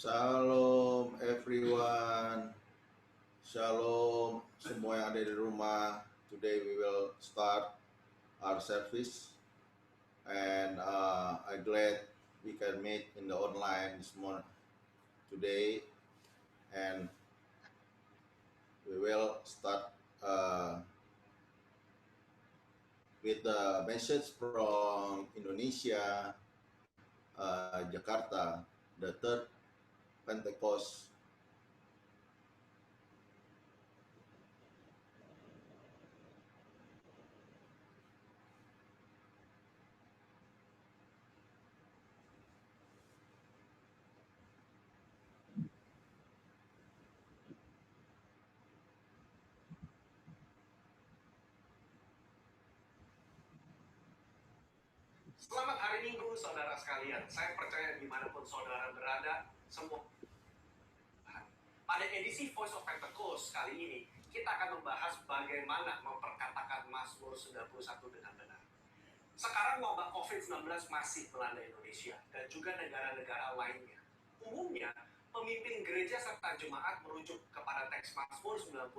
Shalom everyone. Shalom semua yang ada di rumah. Today we will start our service and I'm glad we can meet in the online this morning today, and we will start with the message from Indonesia, Jakarta, the third Pentecost. Selamat hari Minggu, saudara sekalian. Saya percaya dimanapun saudara berada, semua. Pada edisi Voice of Pentecost kali ini, kita akan membahas bagaimana memperkatakan Mazmur 91 dengan benar. Sekarang wabah COVID-19 masih melanda Indonesia dan juga negara-negara lainnya. Umumnya, pemimpin gereja serta jemaat merujuk kepada teks Mazmur 91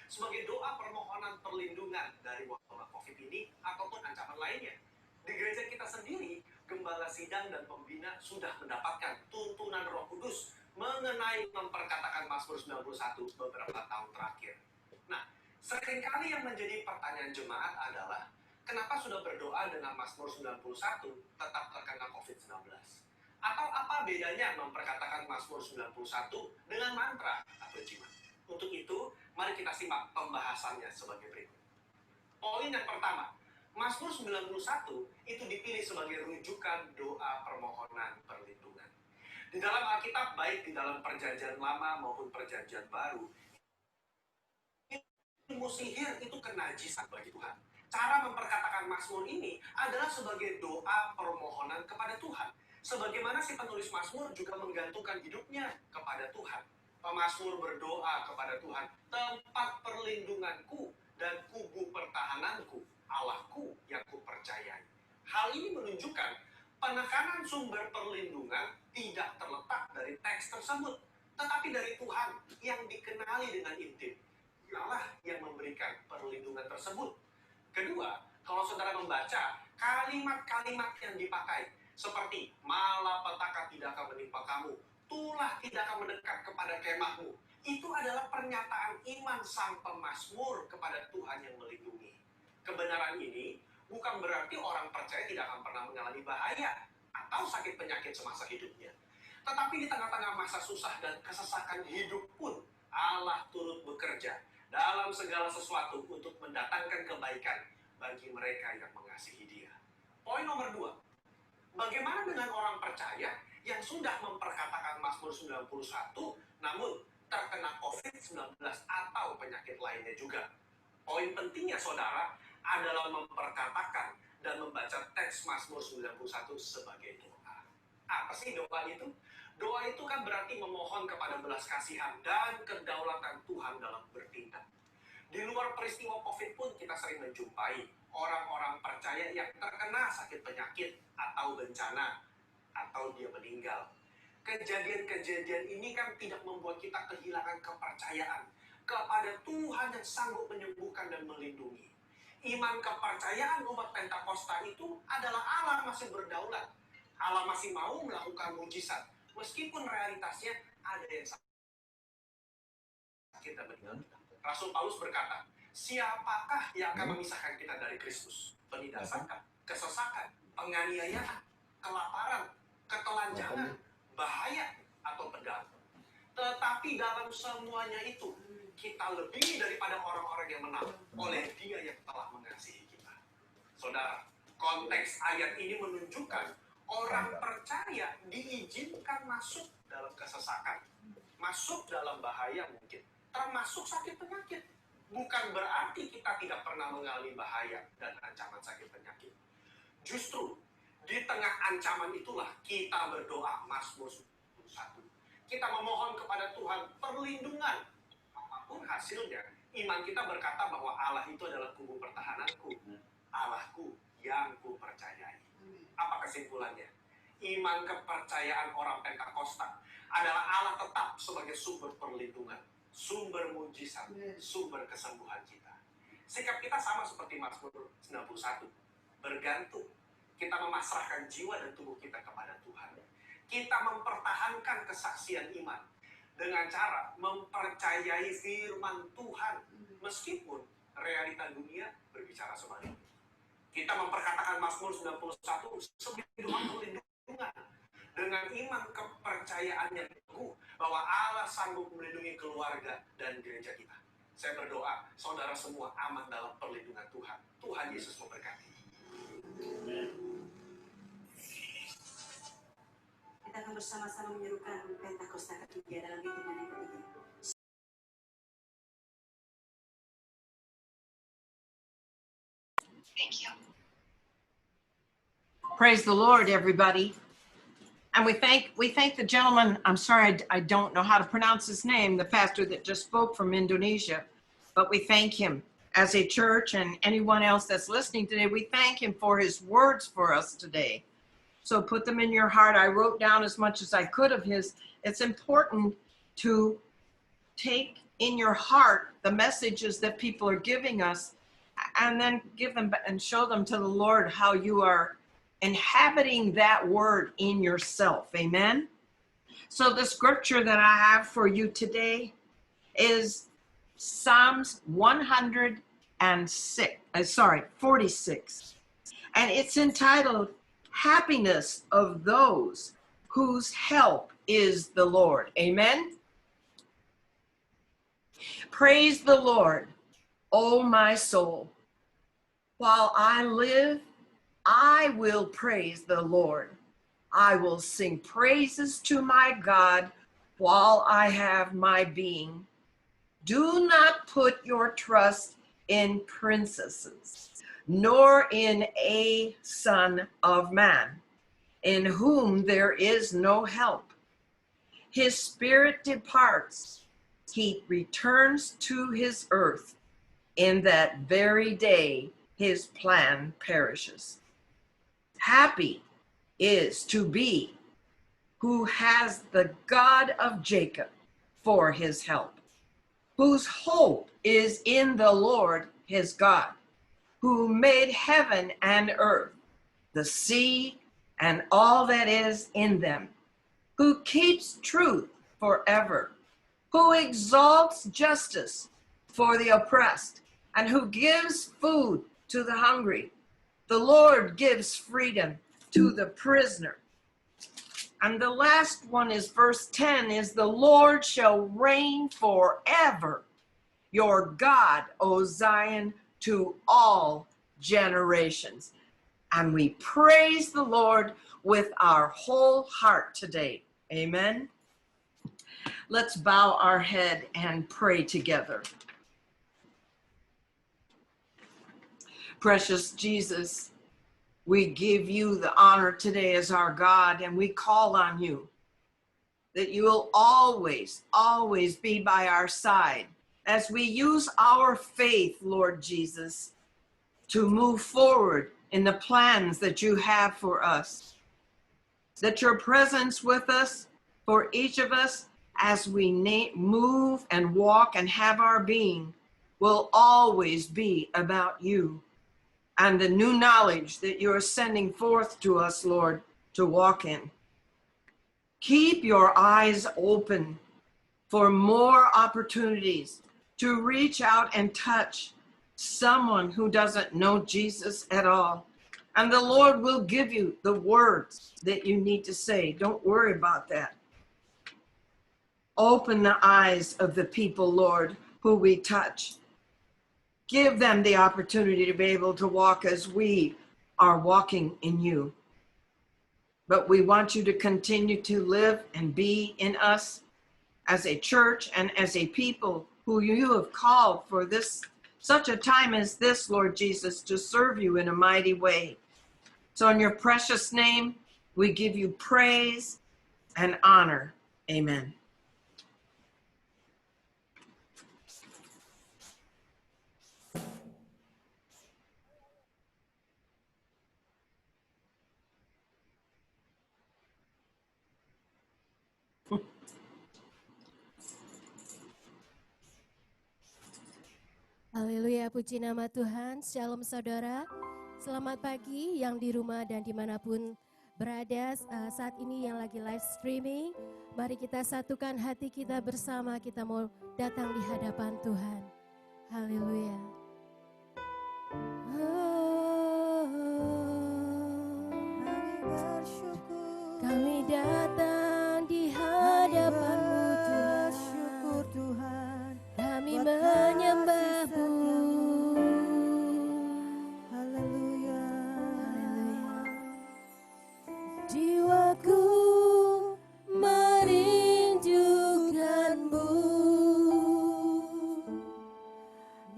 sebagai doa permohonan perlindungan dari wabah COVID ini ataupun ancaman lainnya. Di gereja kita sendiri, gembala sidang dan pembina sudah mendapatkan tuntunan Roh Kudus mengenai memperkatakan Mazmur 91 beberapa tahun terakhir. Nah, seringkali yang menjadi pertanyaan jemaat adalah, kenapa sudah berdoa dengan Mazmur 91 tetap terkena COVID-19? Atau apa bedanya memperkatakan Mazmur 91 dengan mantra atau jimat? Untuk itu, mari kita simak pembahasannya sebagai berikut. Poin yang pertama, Mazmur 91 itu dipilih sebagai rujukan doa permohonan perlindungan. Di dalam Alkitab, baik di dalam Perjanjian Lama maupun Perjanjian Baru, ilmu sihir itu kenajisan bagi Tuhan. Cara memperkatakan Mazmur ini adalah sebagai doa permohonan kepada Tuhan. Sebagaimana si penulis Mazmur juga menggantungkan hidupnya kepada Tuhan. Pemazmur berdoa kepada Tuhan, tempat perlindunganku dan kubu pertahananku, Allahku yang kupercayai. Hal ini menunjukkan penekanan sumber perlindungan tidak terletak dari teks tersebut, tetapi dari Tuhan yang dikenali dengan intim. Allah yang memberikan perlindungan tersebut. Kedua, kalau saudara membaca kalimat-kalimat yang dipakai, seperti malapetaka tidak akan menimpa kamu, tulah tidak akan mendekat kepada kemahmu, itu adalah pernyataan iman sang pemazmur kepada Tuhan yang melindungi. Kebenaran ini bukan berarti orang percaya tidak akan pernah mengalami bahaya atau sakit penyakit semasa hidupnya. Tetapi di tengah-tengah masa susah dan kesesakan hidup pun, Allah turut bekerja dalam segala sesuatu untuk mendatangkan kebaikan bagi mereka yang mengasihi Dia. Poin nomor 2. Bagaimana dengan orang percaya yang sudah memperkatakan Mazmur 91 namun terkena COVID-19 atau penyakit lainnya juga? Poin pentingnya saudara adalah memperkatakan dan membaca teks Mazmur 91 sebagai doa. Apa sih doa itu? Doa itu kan berarti memohon kepada belas kasihan dan kedaulatan Tuhan dalam bertindak. Di luar peristiwa COVID pun kita sering menjumpai orang-orang percaya yang terkena sakit penyakit atau bencana atau dia meninggal. Kejadian-kejadian ini kan tidak membuat kita kehilangan kepercayaan kepada Tuhan yang sanggup menyembuhkan dan melindungi. Iman kepercayaan umat Pentakosta itu adalah Allah masih berdaulat. Allah masih mau melakukan mujizat, meskipun realitasnya ada yang sakit dan meninggal. Rasul Paulus berkata, siapakah yang akan memisahkan kita dari Kristus? Penindasan, kesesakan, penganiayaan, kelaparan, ketelanjangan, bahaya, atau pedang. Tetapi dalam semuanya itu, kita lebih daripada orang-orang yang menang oleh Dia yang telah mengasihi kita. Saudara, konteks ayat ini menunjukkan orang percaya diizinkan masuk dalam kesesakan, masuk dalam bahaya mungkin, termasuk sakit penyakit. Bukan berarti kita tidak pernah mengalami bahaya dan ancaman sakit penyakit. Justru di tengah ancaman itulah kita berdoa Mazmur 91. Kita memohon kepada Tuhan perlindungan. Apapun hasilnya, iman kita berkata bahwa Allah itu adalah kubu pertahananku, Allahku yang kupercayai. Apa kesimpulannya? Iman kepercayaan orang Pentakosta adalah Allah tetap sebagai sumber perlindungan, sumber mujizat, sumber kesembuhan kita. Sikap kita sama seperti Mazmur 91, bergantung. Kita memasrahkan jiwa dan tubuh kita kepada Tuhan. Kita mempertahankan kesaksian iman dengan cara mempercayai firman Tuhan meskipun realita dunia berbicara sebaliknya. Kita memperkatakan Mazmur 91 sebagai doa perlindungan dengan iman kepercayaan yang teguh bahwa Allah sanggup melindungi keluarga dan gereja kita. Saya berdoa saudara semua aman dalam perlindungan Tuhan. Tuhan Yesus memberkati. Kita akan bersama-sama menyerukan Pentakosta ketiga dalam hitungan yang ketiga. Thank you. Praise the Lord, everybody. And we thank the gentleman, I'm sorry, I don't know how to pronounce his name, the pastor that just spoke from Indonesia, but we thank him as a church and anyone else that's listening today. We thank him for his words for us today. So put them in your heart. I wrote down as much as I could of his. It's important to take in your heart the messages that people are giving us and then give them and show them to the Lord how you are inhabiting that word in yourself. Amen. So the scripture that I have for you today is Psalms 46. And it's entitled Happiness of Those Whose Help is the Lord. Amen. Praise the Lord, O my soul. While I live, I will praise the Lord. I will sing praises to my God while I have my being. Do not put your trust in princesses, nor in a son of man, in whom there is no help. His spirit departs, he returns to his earth. In that very day, his plan perishes. Happy is to be who has the God of Jacob for his help, whose hope is in the Lord his God, who made heaven and earth, the sea, and all that is in them, who keeps truth forever, who exalts justice for the oppressed, and who gives food to the hungry. The Lord gives freedom to the prisoner. And the last one is verse 10 is the Lord shall reign forever, your God, O Zion, to all generations. And we praise the Lord with our whole heart today. Amen. Let's bow our head and pray together. Precious Jesus, we give you the honor today as our God, and we call on you that you will always, always be by our side as we use our faith, Lord Jesus, to move forward in the plans that you have for us. That your presence with us, for each of us, as we move and walk and have our being, will always be about you and the new knowledge that you're sending forth to us, Lord, to walk in. Keep your eyes open for more opportunities to reach out and touch someone who doesn't know Jesus at all. And the Lord will give you the words that you need to say. Don't worry about that. Open the eyes of the people, Lord, who we touch. Give them the opportunity to be able to walk as we are walking in you. But we want you to continue to live and be in us as a church and as a people who you have called for this, such a time as this, Lord Jesus, to serve you in a mighty way. So in your precious name, we give you praise and honor. Amen. Haleluya, puji nama Tuhan. Shalom saudara. Selamat pagi yang di rumah dan dimanapun berada saat ini yang lagi live streaming. Mari kita satukan hati kita bersama, kita mau datang di hadapan Tuhan. Haleluya. Kami datang di hadapan-Mu Tuhan. Syukur Tuhan. Kami Buat menyembah-Mu. Haleluya. Jiwaku merindukan-Mu,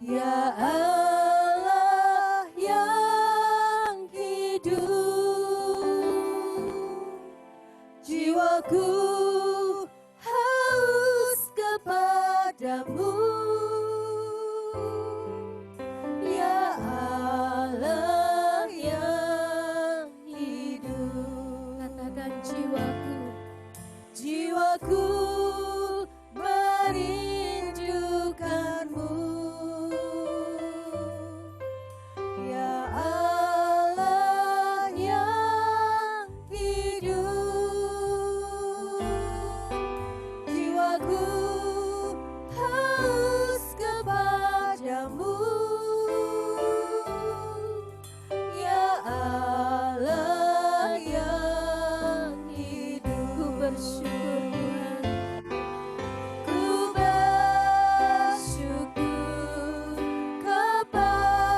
ya Allah yang hidup. Jiwaku haus kepadamu, ya Allah yang hidup. Katakan jiwaku merindukan-Mu, ya Allah yang hidup. Jiwaku haus kepadamu, ya Allah yang hidup. Ku bersyukur Tuhan, ku bersyukur kepadamu,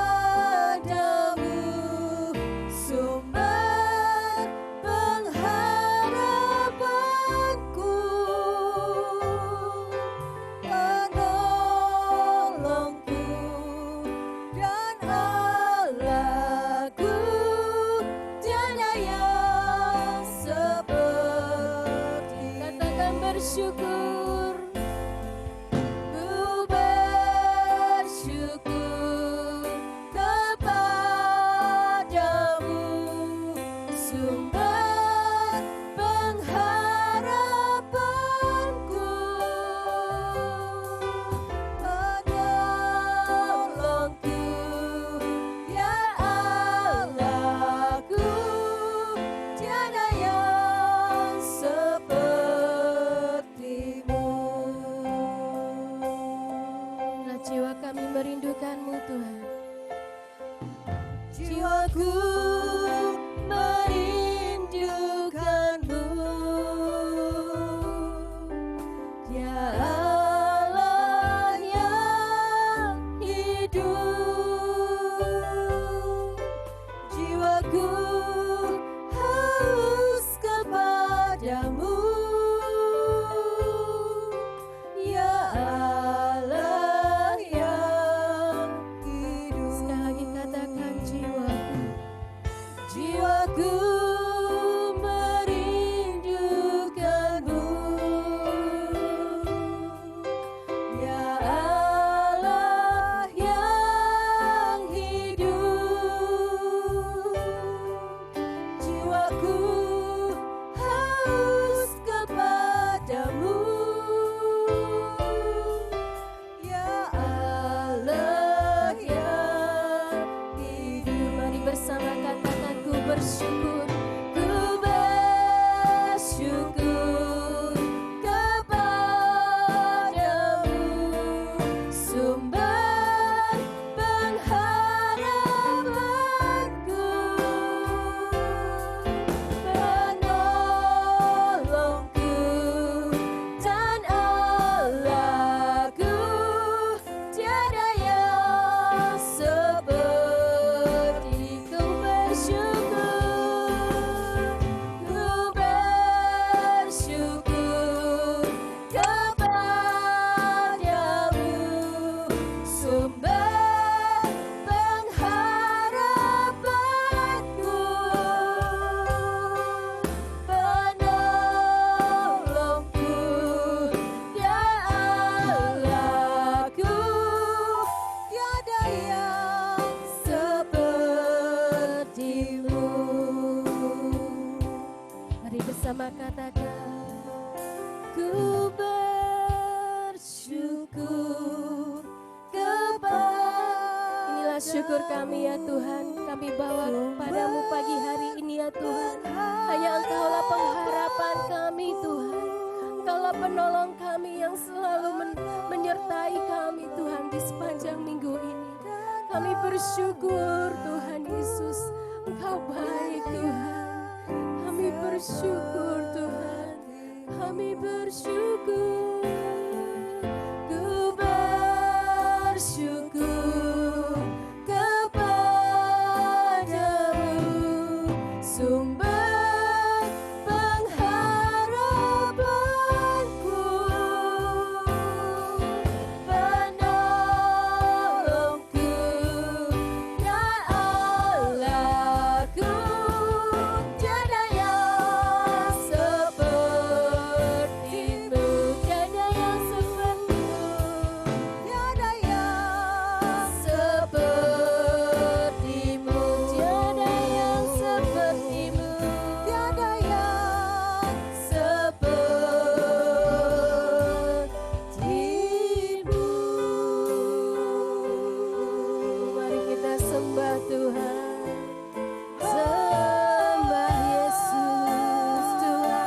sumber pengharapanku, penolongku dan Allahku, tiada yang seperti. Katakan bersyukur. Ku bersyukur kepadamu, sumber pengharapanku, penolongku, ya Allahku, tiada yang seperti-Mu. Bila jiwa kami merindukan-Mu Tuhan, jiwaku merindukan-Mu, ya Allah yang hidup. Jiwaku haus kepadamu, ya Allah yang hidup. Sekali lagi katakan jiwaku merindukan-Mu, ya Allah yang hidup. Jiwaku haus kepadamu, ya Allah yang hidup. Mari bersama katakan ku bersyukur, ku bersyukur kepadamu, sumber pengharapanku, penolongku dan Allahku, tiada yang seperti. Ku bersyukur kepadamu, sumber pengharapanku, penolongku, ya Allahku, tiada yang seperti-Mu. Mari bersama katakan, ku bersyukur kepada syukur kami ya Tuhan, kami bawa padamu pagi hari ini ya Tuhan. Hanya Engkaulah pengharapan kami Tuhan. Engkaulah penolong kami yang selalu menyertai kami Tuhan di sepanjang minggu ini. Kami bersyukur Tuhan Yesus, Engkau baik Tuhan. Kami bersyukur Tuhan, kami bersyukur. Ku bersyukur kepadamu, sumber pengharapanku, penolongku dan Allahku. Tiada yang sepertimu, tiada yang sepertimu, tiada yang sepertimu, tiada yang sepertimu, tiada yang sepertimu. Mari kita sembah Tuhan. Sembah Yesus Tuhan.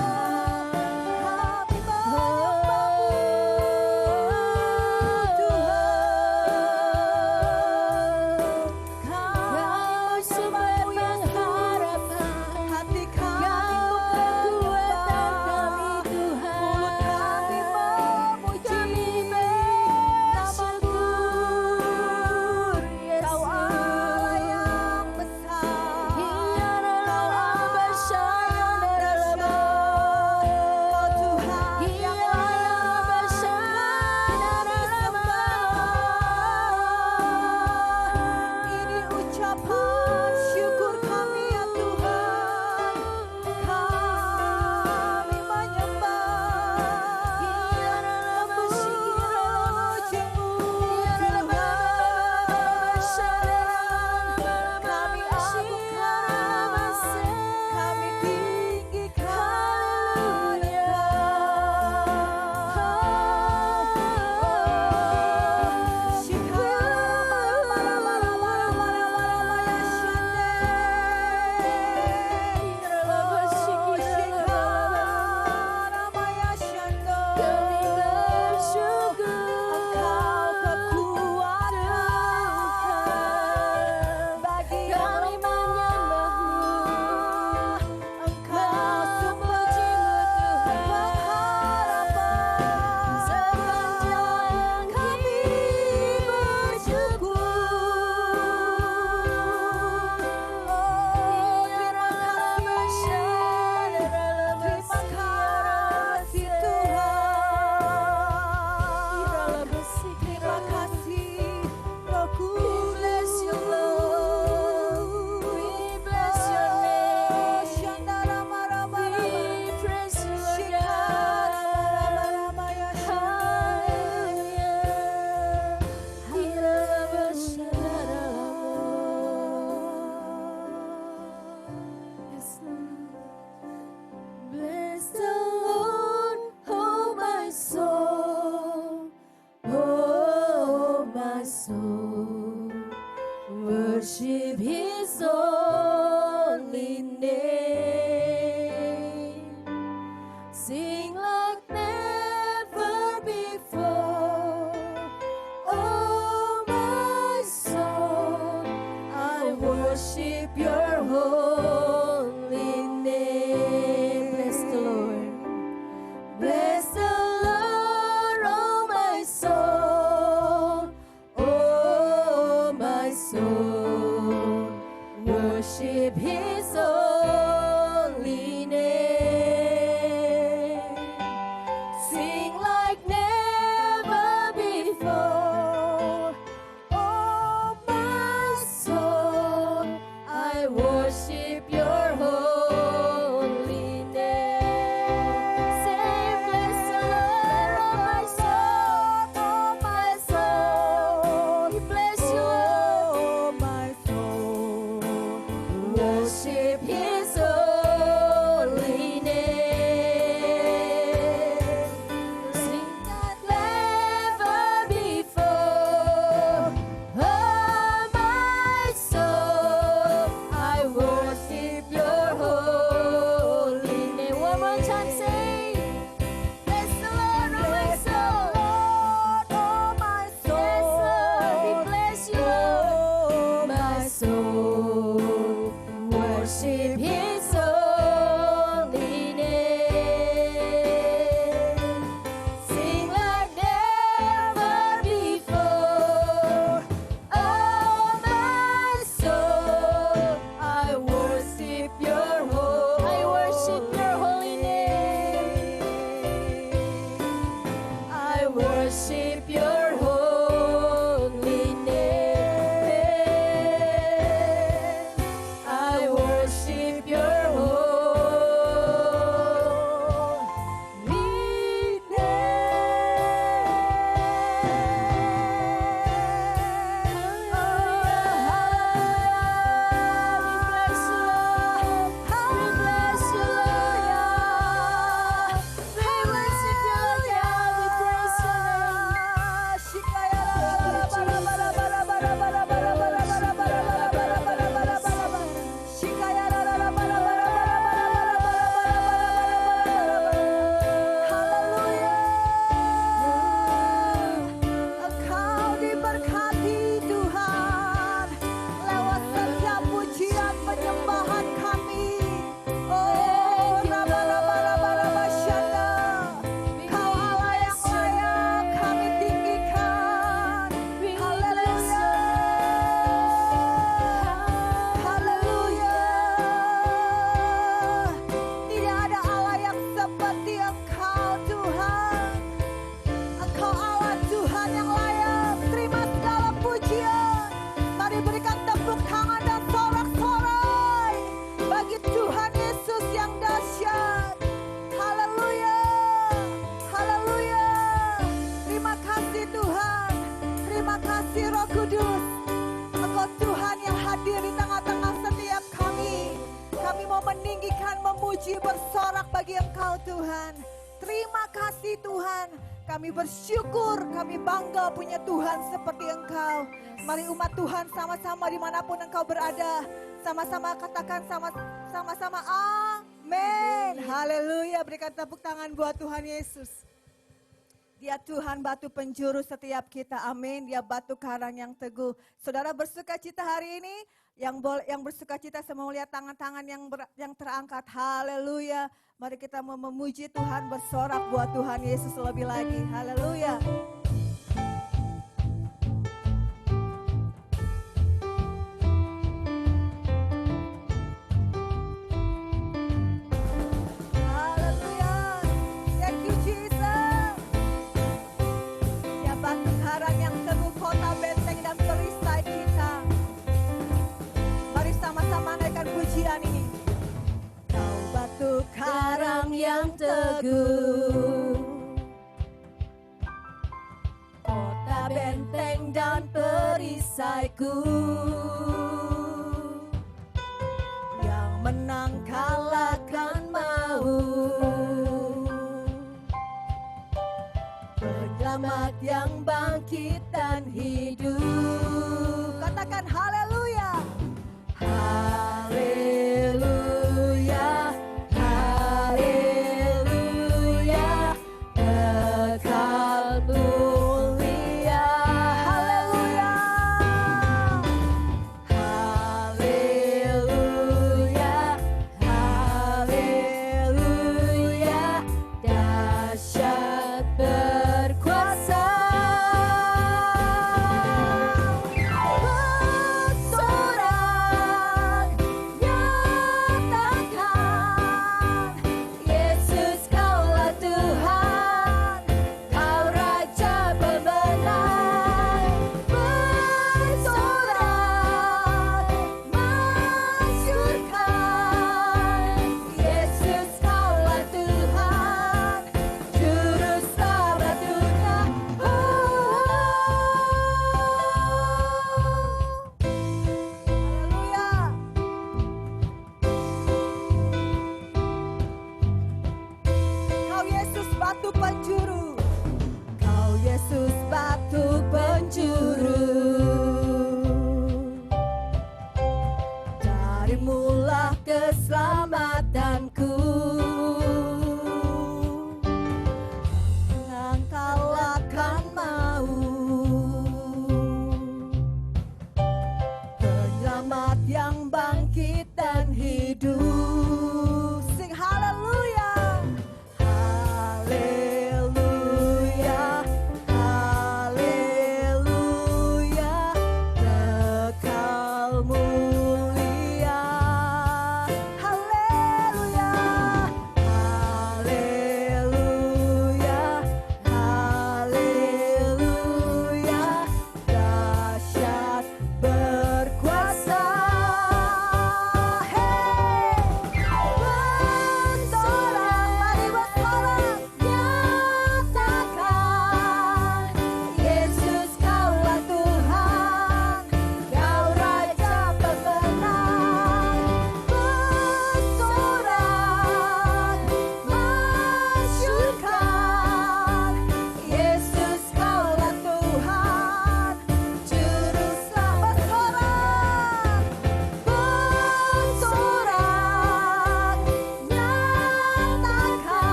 Kau sumber pengharapan, hati kami kekuatan kami Tuhan. Kami memuji bersyukur Yesus. Kau Allah yang besar. Kau Allah besar dalam Tuhan yang besar dalam. Ini ucapan syukur kami ya Tuhan. Kami menyembah memuji-Mu Tuhan. Kami agungkan, kami tinggikan Bless the Lord, oh my soul, oh my soul, worship His holy name. Sing like never before, oh my soul, I worship Your holy name. Bless the Lord. Bless the Lord, oh my soul, oh my soul, worship His holy name. Sing like never before, oh my soul, I worship Your holy name. Say, bless the Lord, oh my soul, oh my soul. We bless You, oh my soul. Worship His holy name. Sing like never before, oh my I worship your holy name. I worship your holy name. I worship your holy Engkau diberkati Tuhan lewat setiap pujian penyembahan kami. Oh, Raba Shanda, Kau Allah yang layak kami tinggikan. Haleluya, haleluya. Tidak ada Allah yang seperti Engkau Tuhan. Engkau Allah Tuhan yang layak terima segala pujian. Mari berikan tepuk tangan dan sorak-sorai bagi Tuhan Yesus yang dahsyat. Haleluya, haleluya. Terima kasih Tuhan, terima kasih Roh Kudus. Engkau Tuhan yang hadir di tengah-tengah setiap kami. Kami mau meninggikan, memuji, bersorak bagi Engkau Tuhan. Terima kasih Tuhan. Kami bersyukur, kami bangga punya Tuhan seperti Engkau. Mari umat Tuhan sama-sama dimanapun Engkau berada. Sama-sama katakan sama-sama amin. Haleluya, berikan tepuk tangan buat Tuhan Yesus. Dia Tuhan batu penjuru setiap kita, amin. Dia batu karang yang teguh. Saudara bersuka cita hari ini, yang bersuka cita saya mau lihat tangan-tangan yang terangkat, haleluya. Mari kita mau memuji Tuhan, bersorak buat Tuhan Yesus lebih lagi, haleluya. Haleluya, thank you Jesus. Ya batu karang yang teguh, kota benteng dan perisai kita. Mari sama-sama naikkan pujian ini. Kau batu karang yang teguh, kota benteng dan perisaiku, yang menang kalahkan maut, penyelamat yang bangkit dan hidup. Katakan haleluya. Haleluya, haleluya, kekal mulia. Haleluya,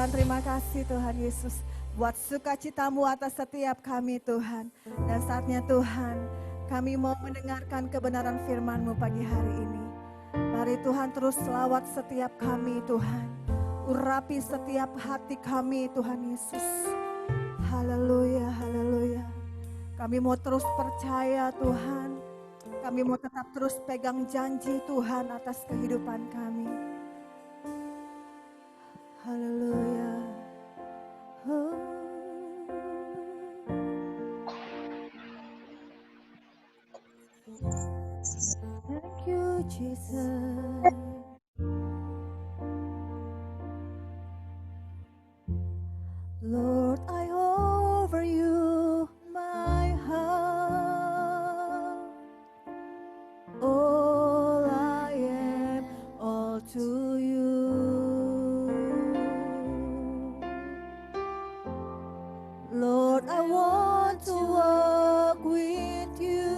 terima kasih Tuhan Yesus. Buat sukacitamu atas setiap kami Tuhan. Dan saatnya Tuhan, kami mau mendengarkan kebenaran firman-Mu pagi hari ini. Mari Tuhan terus selawat setiap kami Tuhan. Urapi setiap hati kami Tuhan Yesus. Haleluya, haleluya. Kami mau terus percaya Tuhan. Kami mau tetap terus pegang janji Tuhan atas kehidupan kami. Haleluya. Oh. Thank you, Jesus. Lord, I offer you my heart. All I am, all to you. Lord, I want to walk with you.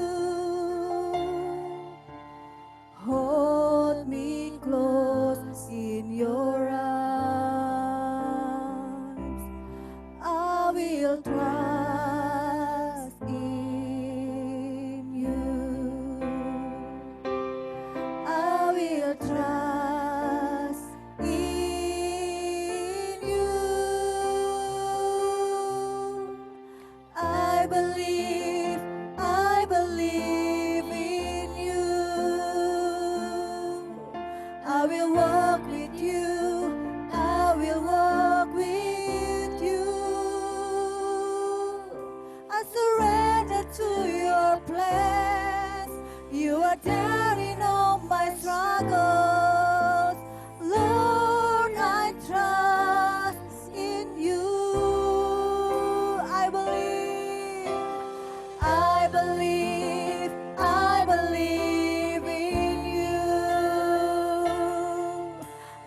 Hold me close in your arms. I will trust in you. I will trust in you. I believe in you. I will walk with you. I will walk with you. I surrender to your plans. You are there in all my struggles. Lord, I trust in you. I believe in you.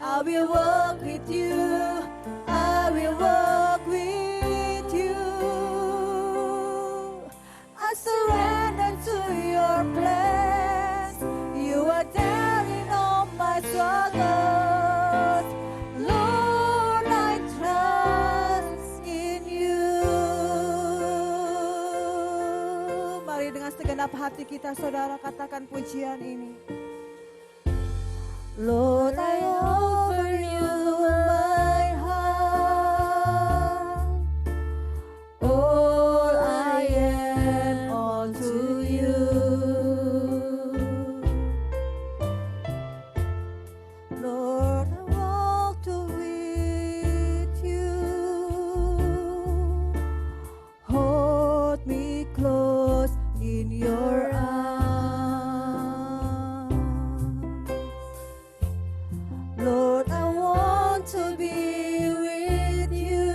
I will walk with you. I will walk with you. I surrender to your plans. You are there in all my struggles. Lord, I trust in you. Mari dengan segenap hati kita saudara katakan pujian ini. Lord, I offer you my heart. All I am, all to you. Lord, I walk with you. Hold me close in your arms. Lord, I want to be with you.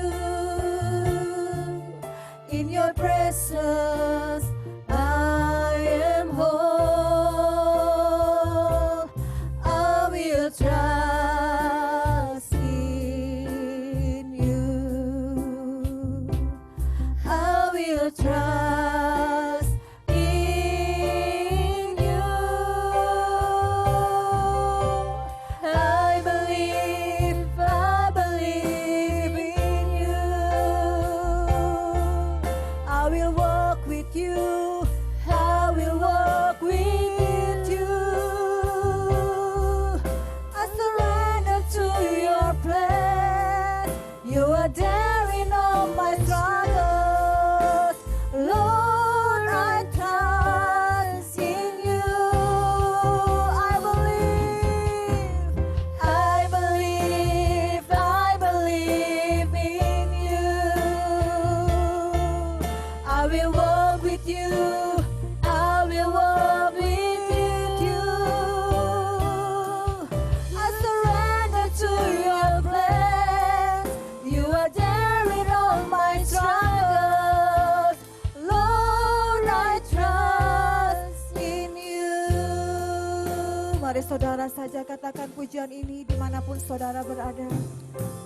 In your presence, I am whole. I will trust in you. I will trust in you. I believe in you. I will walk with you. I will walk with you. I surrender to your plan. You are there in all my struggles. Lord, I trust in you. I believe in you. I will walk with you. I will walk with you. I surrender to your plans. You are there in all my struggles. Lord, I trust in you. Mari saudara saja katakan pujian ini dimanapun saudara berada.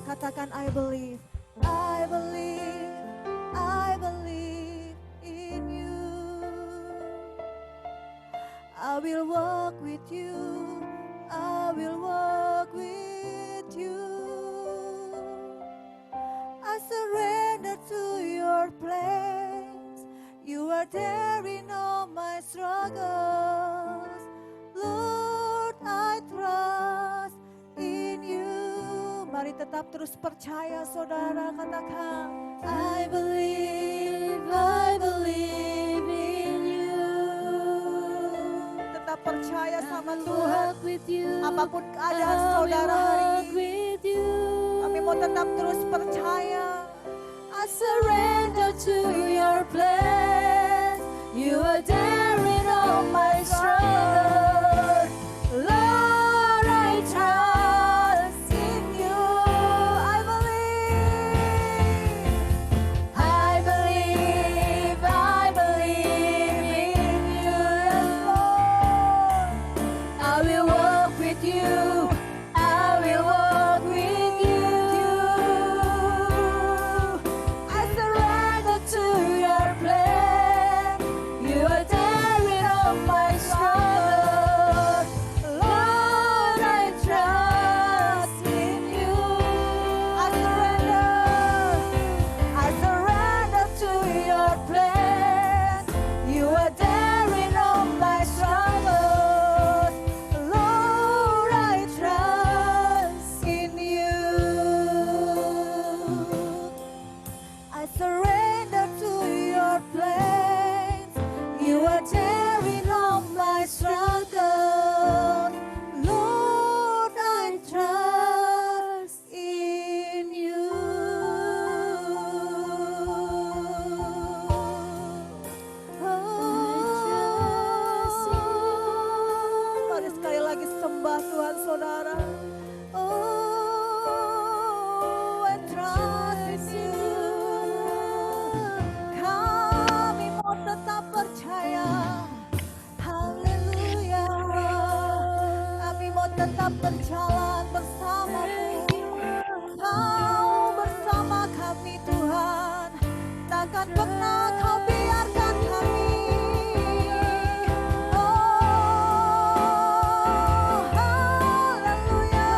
Katakan I believe in you. I will walk with you. I will walk with you. are there in all my struggles. Lord, I trust in you. Mari tetap terus percaya, saudara, katakan, I believe in you. Tetap percaya sama Tuhan. Apapun keadaan saudara hari ini, kami mau tetap terus percaya. I surrender to your plan. You are there in all my struggles. Lord, I trust in you. I believe in you, yes, Lord. I will walk with you. I will walk with you. I surrender to your plan. You are there in all my struggles. Lord, I trust in you. I surrender to your plan. You are there in all my struggles. Lord, I trust in you. I surrender to your plans. You are there in all my struggles. Lord, I trust in you. Mari sekali lagi sembah Tuhan, saudara. Oh, I trust in you. Kami mau tetap percaya. Haleluya. Kami mau tetap berjalan bersamamu. Kau bersama kami, Tuhan. Takkan pernah kau biarkan kami. Oh, haleluya.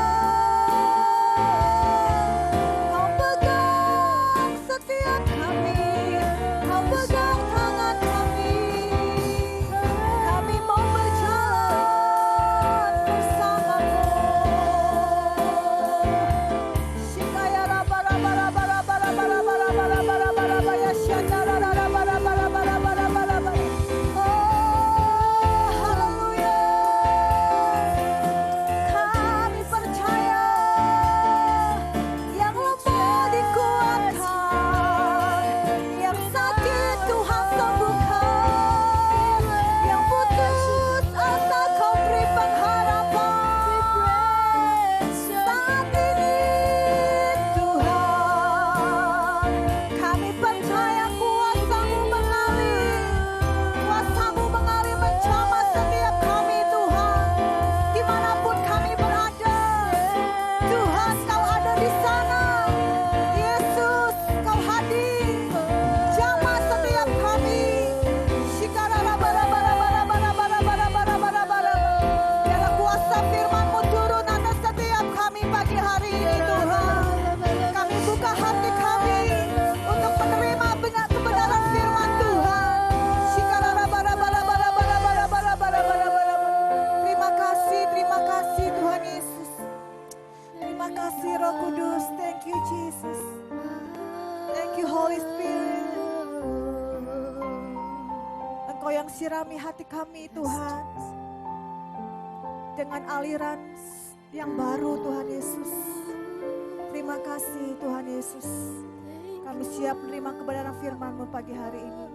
Kau pegang setiap kami. Kau pegang tangan kami. Kami mau berjalan bersamamu. Shikaya raba raba raba raba raba raba raba raba raba raba ya shandara raba raba raba raba raba raba. Oh, haleluya. Kami percaya yang lemah dikuatkan, yang sakit Tuhan sembuhkan, yang putus asa kau beri pengharapan. Saat ini Tuhan, kami percaya kuasa-Mu mengalir menjamah setiap kami, Tuhan. Dimanapun kami berada, Tuhan Kau ada di sana. Yesus, Kau hadir, jamah setiap kami. Shikara raba raba raba raba raba raba raba raba raba raba. Biarlah kuasa firman-Mu turun atas setiap kami pagi hari ini, Tuhan. Kami buka hati kami untuk menerima kebenaran firman Tuhan. Shikara raba raba raba raba raba raba raba raba raba raba. Terima kasih Tuhan Yesus. Terima kasih Roh Kudus. Thank you Jesus. Thank you Holy Spirit. Engkau yang sirami hati kami, Tuhan, dengan aliran yang baru, Tuhan Yesus. Terima kasih Tuhan Yesus. Kami siap menerima kebenaran firman-Mu pagi hari ini.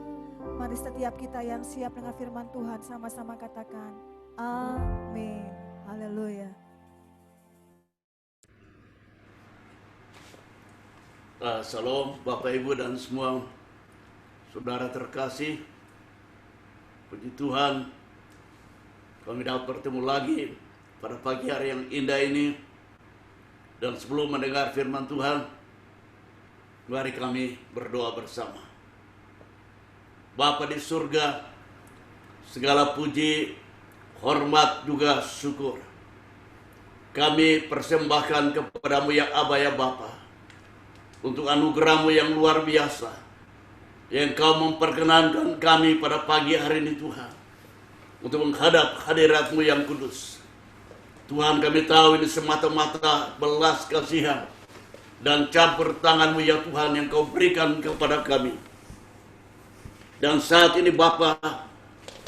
Mari setiap kita yang siap dengan firman Tuhan sama-sama katakan amin. Haleluya. Salam Bapak Ibu dan semua saudara terkasih. Puji Tuhan, kami dapat bertemu lagi pada pagi hari yang indah ini. Dan sebelum mendengar firman Tuhan, mari kami berdoa bersama. Bapa di surga, segala puji, hormat juga syukur kami persembahkan kepadamu yang Aba ya Bapa, untuk anugerah-Mu yang luar biasa, yang Kau memperkenankan kami pada pagi hari ini Tuhan, untuk menghadap hadirat-Mu yang kudus. Tuhan, kami tahu ini semata-mata belas kasihan dan campur tangan-Mu ya Tuhan yang Kau berikan kepada kami. Dan saat ini Bapa,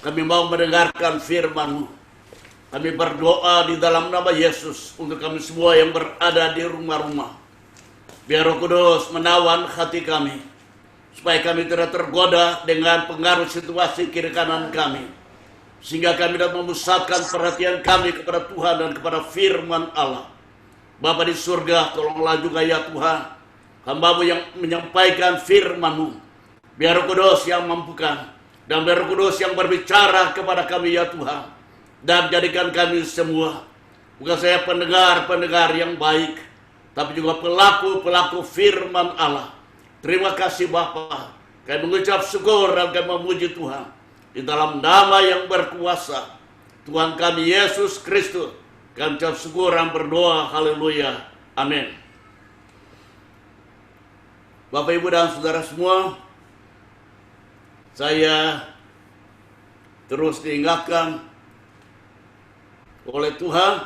kami mau mendengarkan firman-Mu. Kami berdoa di dalam nama Yesus untuk kami semua yang berada di rumah-rumah. Biar Roh Kudus menawan hati kami, supaya kami tidak tergoda dengan pengaruh situasi kiri kanan kami, sehingga kami dapat memusatkan perhatian kami kepada Tuhan dan kepada firman Allah. Bapa di surga, tolonglah juga ya Tuhan, hamba-Mu yang menyampaikan firman-Mu. Biar Roh Kudus yang mampukan, dan biar Roh Kudus yang berbicara kepada kami ya Tuhan. Dan jadikan kami semua, bukan saya pendengar-pendengar yang baik, tapi juga pelaku-pelaku firman Allah. Terima kasih Bapa. Kami mengucap syukur dan kami memuji Tuhan. Di dalam nama yang berkuasa, Tuhan kami Yesus Kristus, kami ucap syukur dan berdoa. Haleluya. Amin. Bapak, Ibu, dan Saudara semua, saya terus diingatkan oleh Tuhan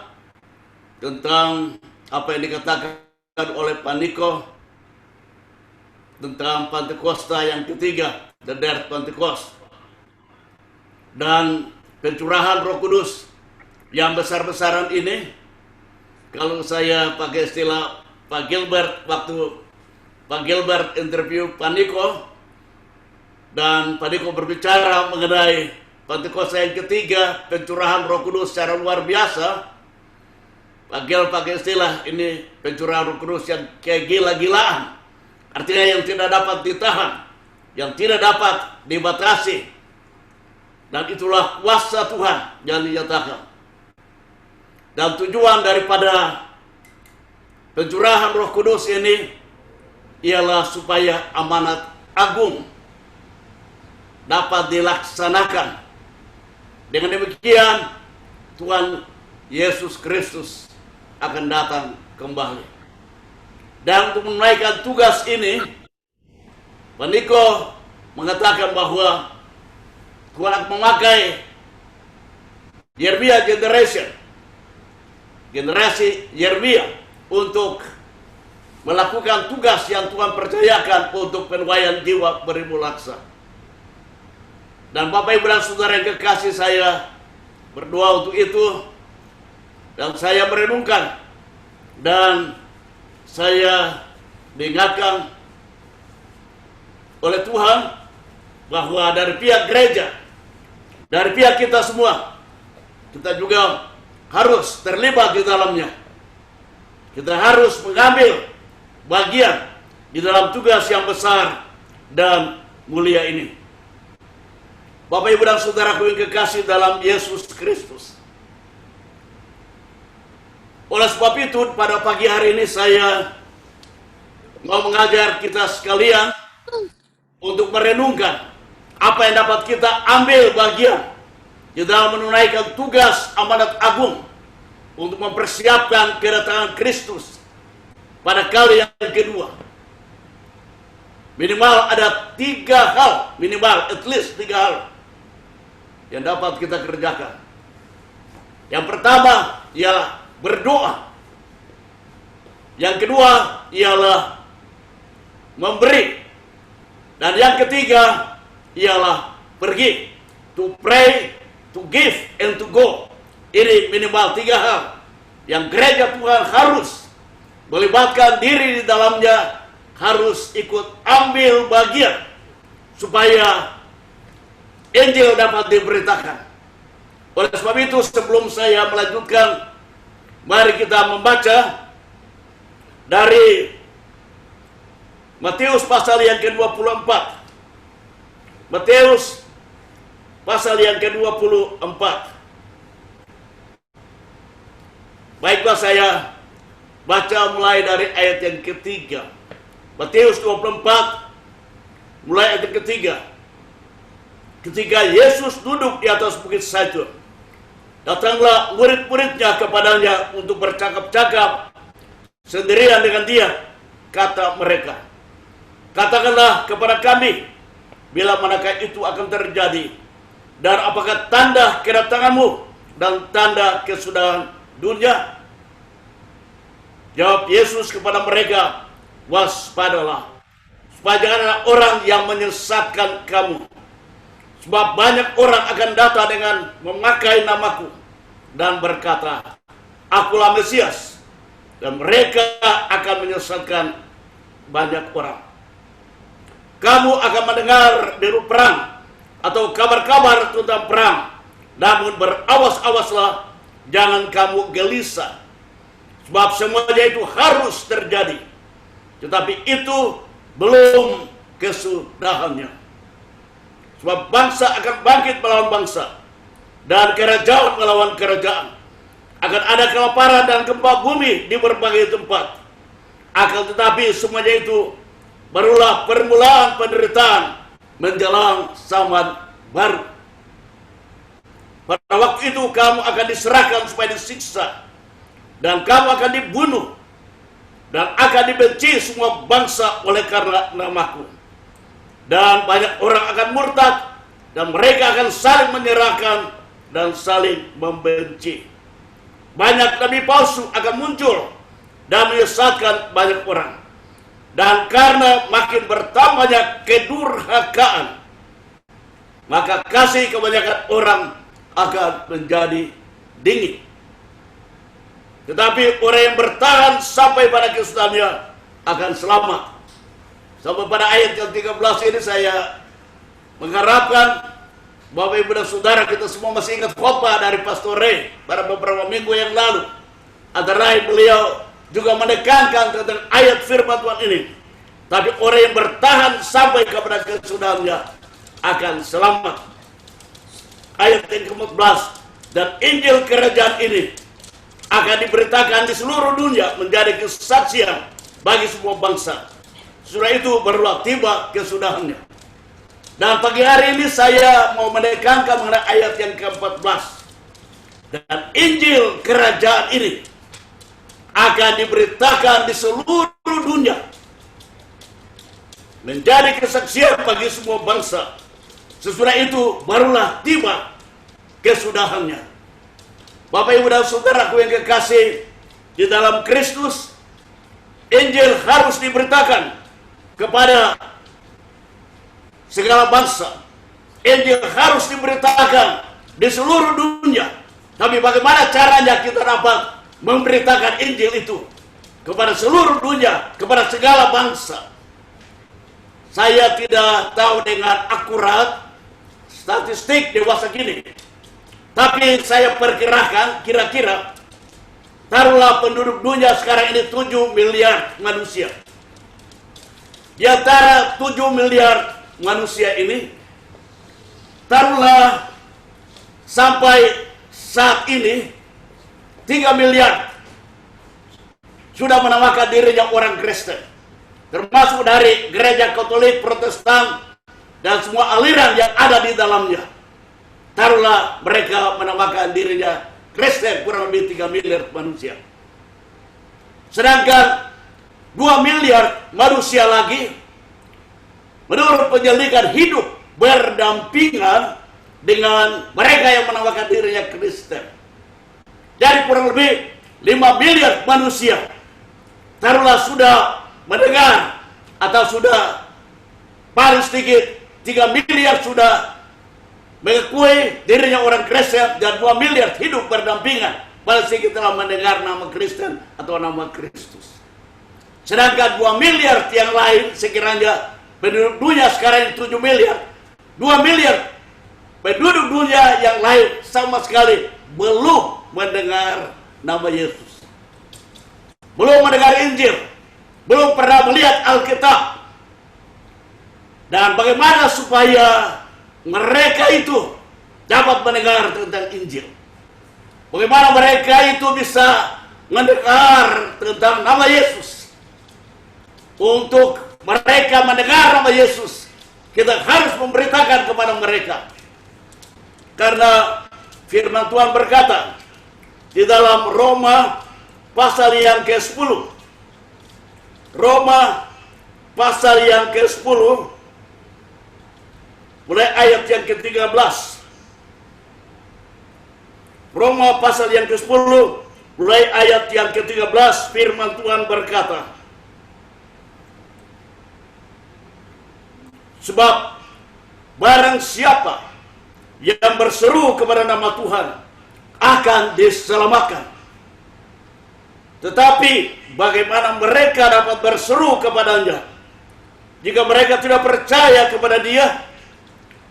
tentang apa yang dikatakan oleh Pak Niko tentang Pentakosta yang ketiga, the Death Pentecost, dan pencurahan Roh Kudus yang besar-besaran ini. Kalau saya pakai istilah Pak Gilbert, waktu Pak Gilbert interview Pak Niko dan Pak Niko berbicara mengenai Pentakosta yang ketiga, pencurahan Roh Kudus secara luar biasa, Pak Gil pakai istilah ini pencurahan Roh Kudus yang kayak gila-gilaan. Artinya yang tidak dapat ditahan, yang tidak dapat dibatasi. Dan itulah kuasa Tuhan yang dinyatakan. Dan tujuan daripada pencurahan Roh Kudus ini ialah supaya amanat agung dapat dilaksanakan. Dengan demikian, Tuhan Yesus Kristus akan datang kembali. Dan untuk menunaikan tugas ini, Pak Niko mengatakan bahwa Tuhan akan memakai Yeremia generasi Yeremia untuk melakukan tugas yang Tuhan percayakan untuk penuaian jiwa beribu laksa. Dan Bapak, Ibu, dan Saudara yang kekasih, saya berdoa untuk itu. Dan saya merenungkan. Dan saya diingatkan oleh Tuhan bahwa dari pihak gereja, dari pihak kita semua, kita juga harus terlibat di dalamnya. Kita harus mengambil bagian di dalam tugas yang besar dan mulia ini. Bapak, Ibu, dan Saudaraku yang kekasih dalam Yesus Kristus. Oleh sebab itu, pada pagi hari ini saya mau mengajar kita sekalian untuk merenungkan apa yang dapat kita ambil bagian di dalam menunaikan tugas amanat agung untuk mempersiapkan kedatangan Kristus pada kali yang kedua. Minimal ada 3 hal, at least 3 hal yang dapat kita kerjakan. Yang pertama ialah berdoa. Yang kedua ialah memberi. Dan yang ketiga ialah pergi. To pray, to give, and to go. Ini minimal 3 hal yang gereja Tuhan harus melibatkan diri di dalamnya, harus ikut ambil bagian supaya Injil dapat diberitakan. Oleh sebab itu, sebelum saya melanjutkan, mari kita membaca dari Matius pasal yang ke-24. Matius pasal yang ke-24. Baiklah, saya baca mulai dari ayat yang ketiga. Matius 24, mulai ayat yang ketiga. Ketika Yesus duduk di atas bukit Zaitun, datanglah murid-muridnya kepadanya untuk bercakap-cakap sendirian dengan dia. Kata mereka, katakanlah kepada kami, bila manakah itu akan terjadi? Dan apakah tanda kedatanganmu dan tanda kesudahan dunia? Jawab Yesus kepada mereka, waspadalah, supaya jangan ada orang yang menyesatkan kamu. Sebab banyak orang akan datang dengan memakai namaku dan berkata, akulah Mesias. Dan mereka akan menyesatkan banyak orang. Kamu akan mendengar deru perang atau kabar-kabar tentang perang. Namun berawas-awaslah, jangan kamu gelisah. Sebab semuanya itu harus terjadi. Tetapi itu belum kesudahannya. Sebab bangsa akan bangkit melawan bangsa, dan kerajaan melawan kerajaan. Akan ada kelaparan dan gempa bumi di berbagai tempat. Akan tetapi semuanya itu barulah permulaan penderitaan menjelang zaman baru. Pada waktu itu kamu akan diserahkan supaya disiksa, dan kamu akan dibunuh, dan akan dibenci semua bangsa oleh karena namaku. Dan banyak orang akan murtad, dan mereka akan saling menyerahkan dan saling membenci. Banyak nabi palsu akan muncul dan menyesatkan banyak orang. Dan karena makin bertambahnya kedurhakaan, maka kasih kebanyakan orang akan menjadi dingin. Tetapi orang yang bertahan sampai pada kesudahannya akan selamat. Sampai pada ayat yang 13 ini saya mengharapkan Bapak Ibu dan Saudara, kita semua masih ingat khotbah dari Pastor Ray pada beberapa minggu yang lalu. Antara lain beliau juga menekankan tentang ayat firman Tuhan ini. Tapi orang yang bertahan sampai kepada kesudahannya akan selamat. Ayat yang ke-14, dan Injil kerajaan ini akan diberitakan di seluruh dunia menjadi kesaksian bagi semua bangsa. Sesudah itu barulah tiba kesudahannya. Dan pagi hari ini saya mau menekankan mengenai ayat yang ke-14. Dan Injil kerajaan ini akan diberitakan di seluruh dunia menjadi kesaksian bagi semua bangsa. Sesudah itu barulah tiba kesudahannya. Bapak Ibu dan Saudaraku yang kekasih di dalam Kristus, Injil harus diberitakan kepada segala bangsa. Injil harus diberitakan di seluruh dunia. Tapi bagaimana caranya kita dapat memberitakan Injil itu kepada seluruh dunia, kepada segala bangsa? Saya tidak tahu dengan akurat statistik dewasa kini, tapi saya perkirakan kira-kira taruhlah penduduk dunia sekarang ini 7 miliar manusia. Di antara 7 miliar manusia ini, taruhlah sampai saat ini 3 miliar sudah menamakan dirinya orang Kristen, termasuk dari gereja Katolik, Protestan, dan semua aliran yang ada di dalamnya. Taruhlah mereka menamakan dirinya Kristen, kurang lebih 3 miliar manusia. Sedangkan 2 miliar manusia lagi, menurut penyelidikan, hidup berdampingan dengan mereka yang menamakan dirinya Kristen. Jadi kurang lebih 5 miliar manusia, taruhlah sudah mendengar atau sudah paling sedikit 3 miliar sudah mengakui dirinya orang Kristen, dan 2 miliar hidup berdampingan paling sedikit telah mendengar nama Kristen atau nama Kristus. Sedangkan 2 miliar yang lain, sekiranya penduduk dunia sekarang 7 miliar, 2 miliar penduduk dunia yang lain sama sekali belum mendengar nama Yesus, belum mendengar Injil, belum pernah melihat Alkitab. Dan bagaimana supaya mereka itu dapat mendengar tentang Injil? Bagaimana mereka itu bisa mendengar tentang nama Yesus? Untuk mereka mendengar nama Yesus, kita harus memberitakan kepada mereka. Karena firman Tuhan berkata di dalam Roma pasal yang ke-10, Roma pasal yang ke-10 mulai ayat yang ke-13. Roma pasal yang ke-10, mulai ayat yang ke-13, firman Tuhan berkata, sebab barang siapa yang berseru kepada nama Tuhan akan diselamatkan. Tetapi bagaimana mereka dapat berseru kepadanya jika mereka tidak percaya kepada Dia?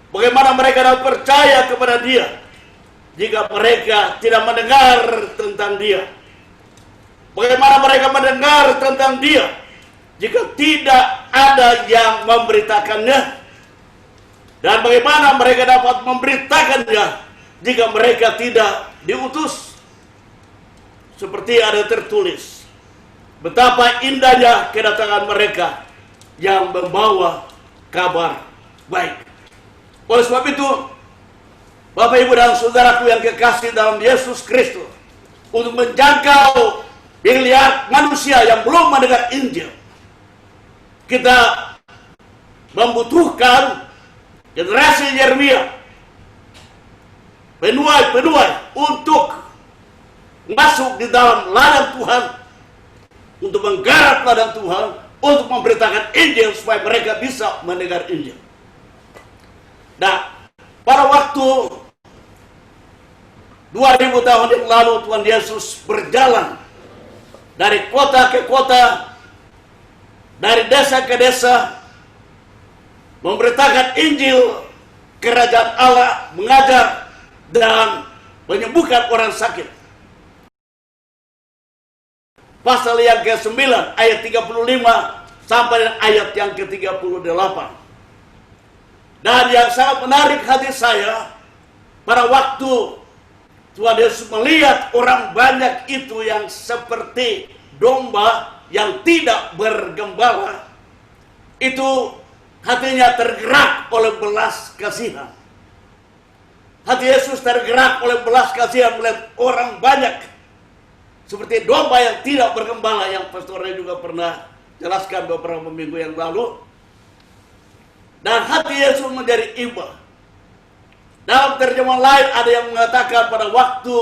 Bagaimana mereka dapat percaya kepada Dia jika mereka tidak mendengar tentang Dia? Bagaimana mereka mendengar tentang Dia jika tidak ada yang memberitakannya? Dan bagaimana mereka dapat memberitakannya jika mereka tidak diutus? Seperti ada tertulis, betapa indahnya kedatangan mereka yang membawa kabar baik. Oleh sebab itu, Bapak, Ibu, dan Saudaraku yang kekasih dalam Yesus Kristus, untuk menjangkau miliar manusia yang belum mendengar Injil, kita membutuhkan generasi Yeremia, penuai-penuai untuk masuk di dalam ladang Tuhan, untuk menggarap ladang Tuhan, untuk memberitakan Injil supaya mereka bisa mendengar Injil. Nah, pada waktu 2000 tahun yang lalu Tuhan Yesus berjalan dari kota ke kota, dari desa ke desa, memberitakan Injil kerajaan Allah, mengajar dan menyembuhkan orang sakit. Pasal yang ke-9 ayat 35 sampai ayat yang ke-38. Dan yang sangat menarik hati saya, pada waktu Tuhan Yesus melihat orang banyak itu yang seperti domba yang tidak bergembala, itu hatinya tergerak oleh belas kasihan. Hati Yesus tergerak oleh belas kasihan melihat orang banyak seperti domba yang tidak bergembala, yang pastornya juga pernah jelaskan beberapa minggu yang lalu. Dan hati Yesus menjadi iba. Dalam terjemahan lain ada yang mengatakan pada waktu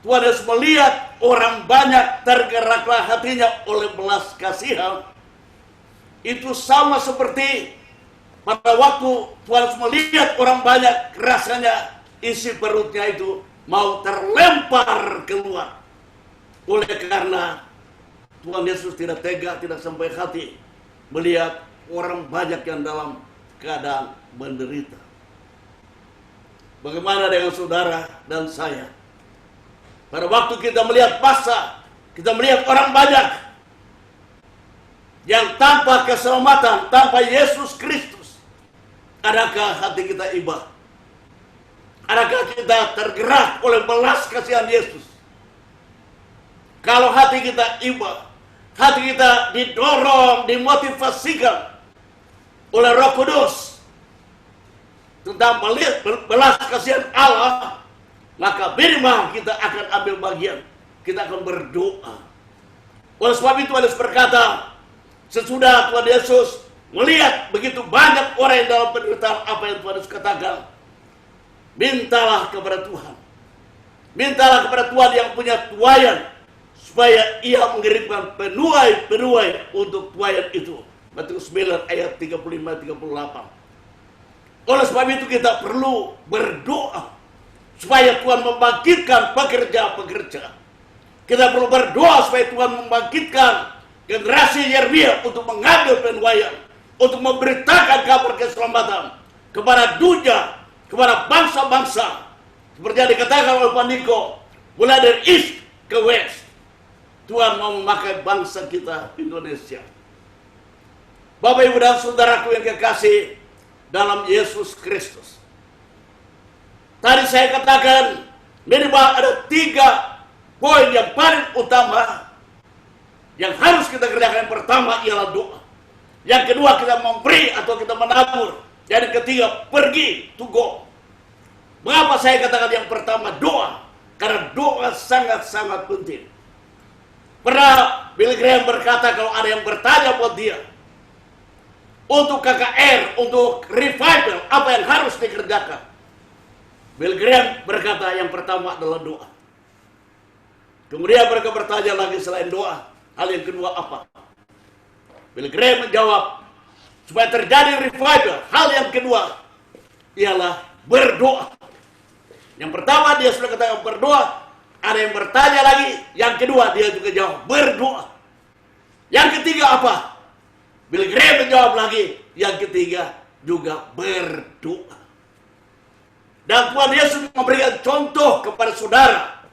Tuhan Yesus melihat orang banyak, tergeraklah hatinya oleh belas kasihan. Itu sama seperti pada waktu Tuhan Yesus melihat orang banyak, rasanya isi perutnya itu mau terlempar keluar. Oleh karena Tuhan Yesus tidak tega, tidak sampai hati melihat orang banyak yang dalam keadaan menderita. Bagaimana dengan saudara dan saya? Pada waktu kita melihat masa, kita melihat orang banyak yang tanpa keselamatan, tanpa Yesus Kristus, adakah hati kita iba? Adakah kita tergerak oleh belas kasihan Yesus? Kalau hati kita iba, hati kita didorong, dimotivasikan oleh Roh Kudus tentang belas kasihan Allah, maka minimal kita akan ambil bagian, kita akan berdoa. Oleh sebab itu Yesus berkata, sesudah Tuhan Yesus melihat begitu banyak orang yang dalam penderitaan, apa yang Tuhan Yesus katakan, mintalah kepada Tuhan, mintalah kepada Tuhan yang punya tuayan, supaya ia mengirimkan penuai-penuai untuk tuayan itu. Matius 9 ayat 35-38. Oleh sebab itu kita perlu berdoa supaya Tuhan membangkitkan pekerja-pekerja. Kita perlu berdoa supaya Tuhan membangkitkan generasi Yeremia untuk mengambil penuaian, untuk memberitakan kabar keselamatan kepada dunia, kepada bangsa-bangsa. Seperti yang dikatakan oleh Pak Niko, mulai dari east ke west. Tuhan mau memakai bangsa kita Indonesia. Bapak, Ibu, dan Saudaraku yang kekasih dalam Yesus Kristus. Tadi saya katakan minimal ada 3 poin yang paling utama yang harus kita kerjakan. Yang pertama ialah doa. Yang kedua kita memberi atau kita menabur. Yang ketiga pergi, to go. Mengapa saya katakan yang pertama doa? Karena doa sangat-sangat penting. Pernah Billy Graham berkata, kalau ada yang bertanya buat dia, untuk KKR, untuk revival, apa yang harus dikerjakan? Billy Graham berkata yang pertama adalah doa. Kemudian mereka bertanya lagi selain doa, hal yang kedua apa? Billy Graham menjawab, supaya terjadi revival, hal yang kedua ialah berdoa. Yang pertama dia sudah katakan berdoa, ada yang bertanya lagi, yang kedua dia juga jawab berdoa. Yang ketiga apa? Billy Graham menjawab lagi, yang ketiga juga berdoa. Dan Tuhan Yesus memberikan contoh kepada saudara.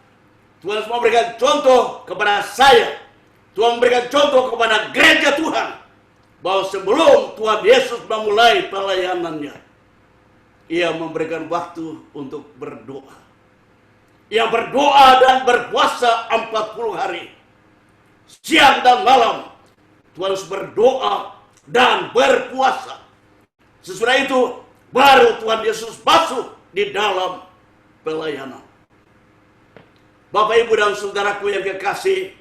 Tuhan Yesus memberikan contoh kepada saya. Tuhan memberikan contoh kepada gereja Tuhan. Bahwa sebelum Tuhan Yesus memulai pelayanannya, Ia memberikan waktu untuk berdoa. Ia berdoa dan berpuasa 40 hari. Siang dan malam Tuhan Yesus berdoa dan berpuasa. Sesudah itu baru Tuhan Yesus masuk di dalam pelayanan. Bapak, Ibu, dan saudaraku yang kekasih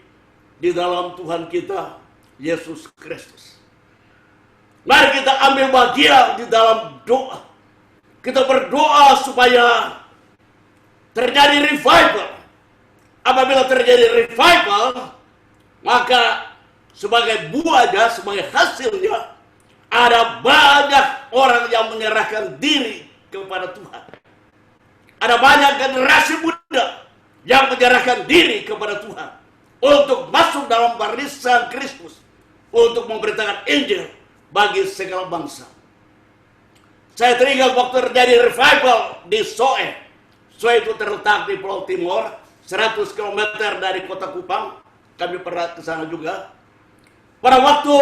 di dalam Tuhan kita Yesus Kristus, mari kita ambil bagian di dalam doa. Kita berdoa supaya terjadi revival. Apabila terjadi revival, maka sebagai buahnya, sebagai hasilnya, ada banyak orang yang menyerahkan diri kepada Tuhan. Ada banyak generasi muda yang menyerahkan diri kepada Tuhan untuk masuk dalam barisan Kristus, untuk memberitakan Injil bagi segala bangsa. Saya teringat waktu terjadi revival di Soe. Soe itu terletak di Pulau Timur, 100 km dari kota Kupang. Kami pernah ke sana juga. Pada waktu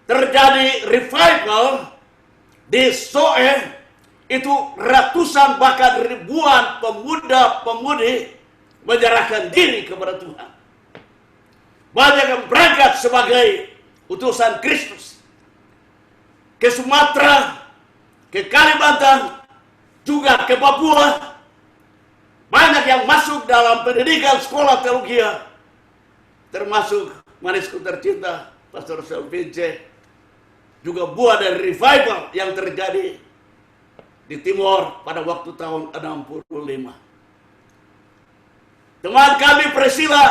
terjadi revival di Soe, itu ratusan bahkan ribuan pemuda-pemudi menyerahkan diri kepada Tuhan. Banyak yang berangkat sebagai utusan Kristus ke Sumatera, ke Kalimantan, juga ke Papua. Banyak yang masuk dalam pendidikan sekolah teologi, termasuk manisku tercinta Pastor Selvince, juga buah dari revival yang terjadi di Timur pada waktu tahun 65. Teman kami Priscilla,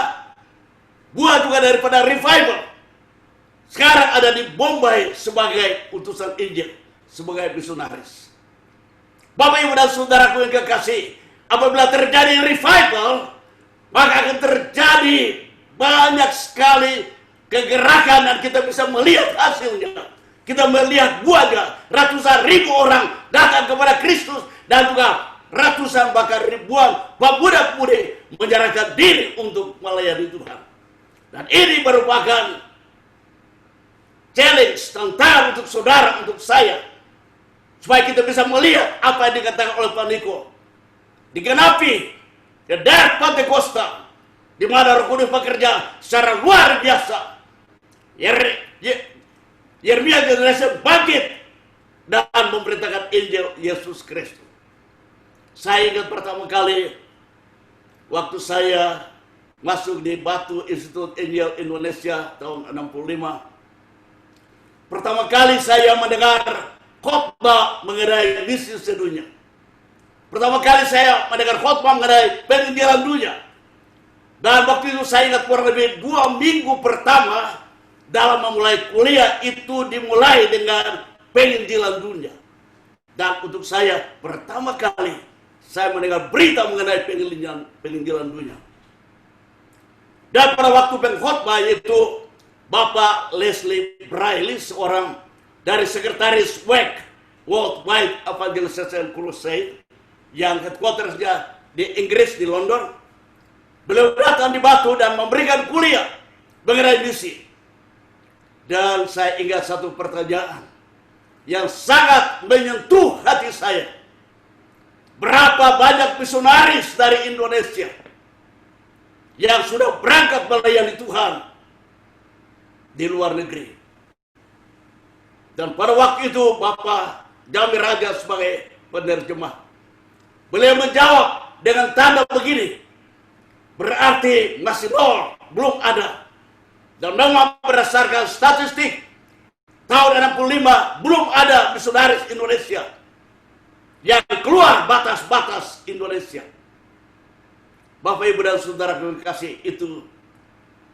buah juga daripada revival. Sekarang ada di Bombay sebagai utusan Injil, sebagai misionaris. Bapak, Ibu, dan saudaraku yang kekasih, apabila terjadi revival, maka akan terjadi banyak sekali kegerakan dan kita bisa melihat hasilnya. Kita melihat buahnya, ratusan ribu orang datang kepada Kristus dan juga ratusan bahkan ribuan pemuda-pemudi menyerahkan diri untuk melayani Tuhan. Dan ini merupakan challenge, tantangan untuk saudara, untuk saya, supaya kita bisa melihat apa yang dikatakan oleh Pak Niko digenapi di daerah Pantekosta, di mana Roh Kudus bekerja secara luar biasa. Yeremia generasi bangkit dan memberitakan Injil Yesus Kristus. Saya ingat pertama kali waktu saya masuk di Batu Institut Injil Indonesia tahun 65. Pertama kali saya mendengar khotbah mengenai misi sedunia. Pertama kali saya mendengar khotbah mengenai penginjilan dunia. Dan waktu itu saya ingat kurang lebih 2 minggu pertama dalam memulai kuliah itu dimulai dengan penginjilan dunia. Dan untuk saya pertama kali saya mendengar berita mengenai penginjilan dunia. Dan pada waktu pengkhotbah itu Bapak Leslie Briley, seorang dari sekretaris WEC, World Wide Evangelization Crusade, yang headquartersnya di Inggris, di London. Beliau datang di Batu dan memberikan kuliah mengenai misi. Dan saya ingat satu pertanyaan yang sangat menyentuh hati saya. Berapa banyak misionaris dari Indonesia yang sudah berangkat melayani Tuhan di luar negeri? Dan pada waktu itu Bapak Jamir Raja sebagai penerjemah, beliau menjawab dengan tanda begini, berarti masih nol, belum ada. Dan memang berdasarkan statistik tahun 65 belum ada misionaris Indonesia yang keluar batas-batas Indonesia. Bapak, Ibu, dan Saudara kekasih, itu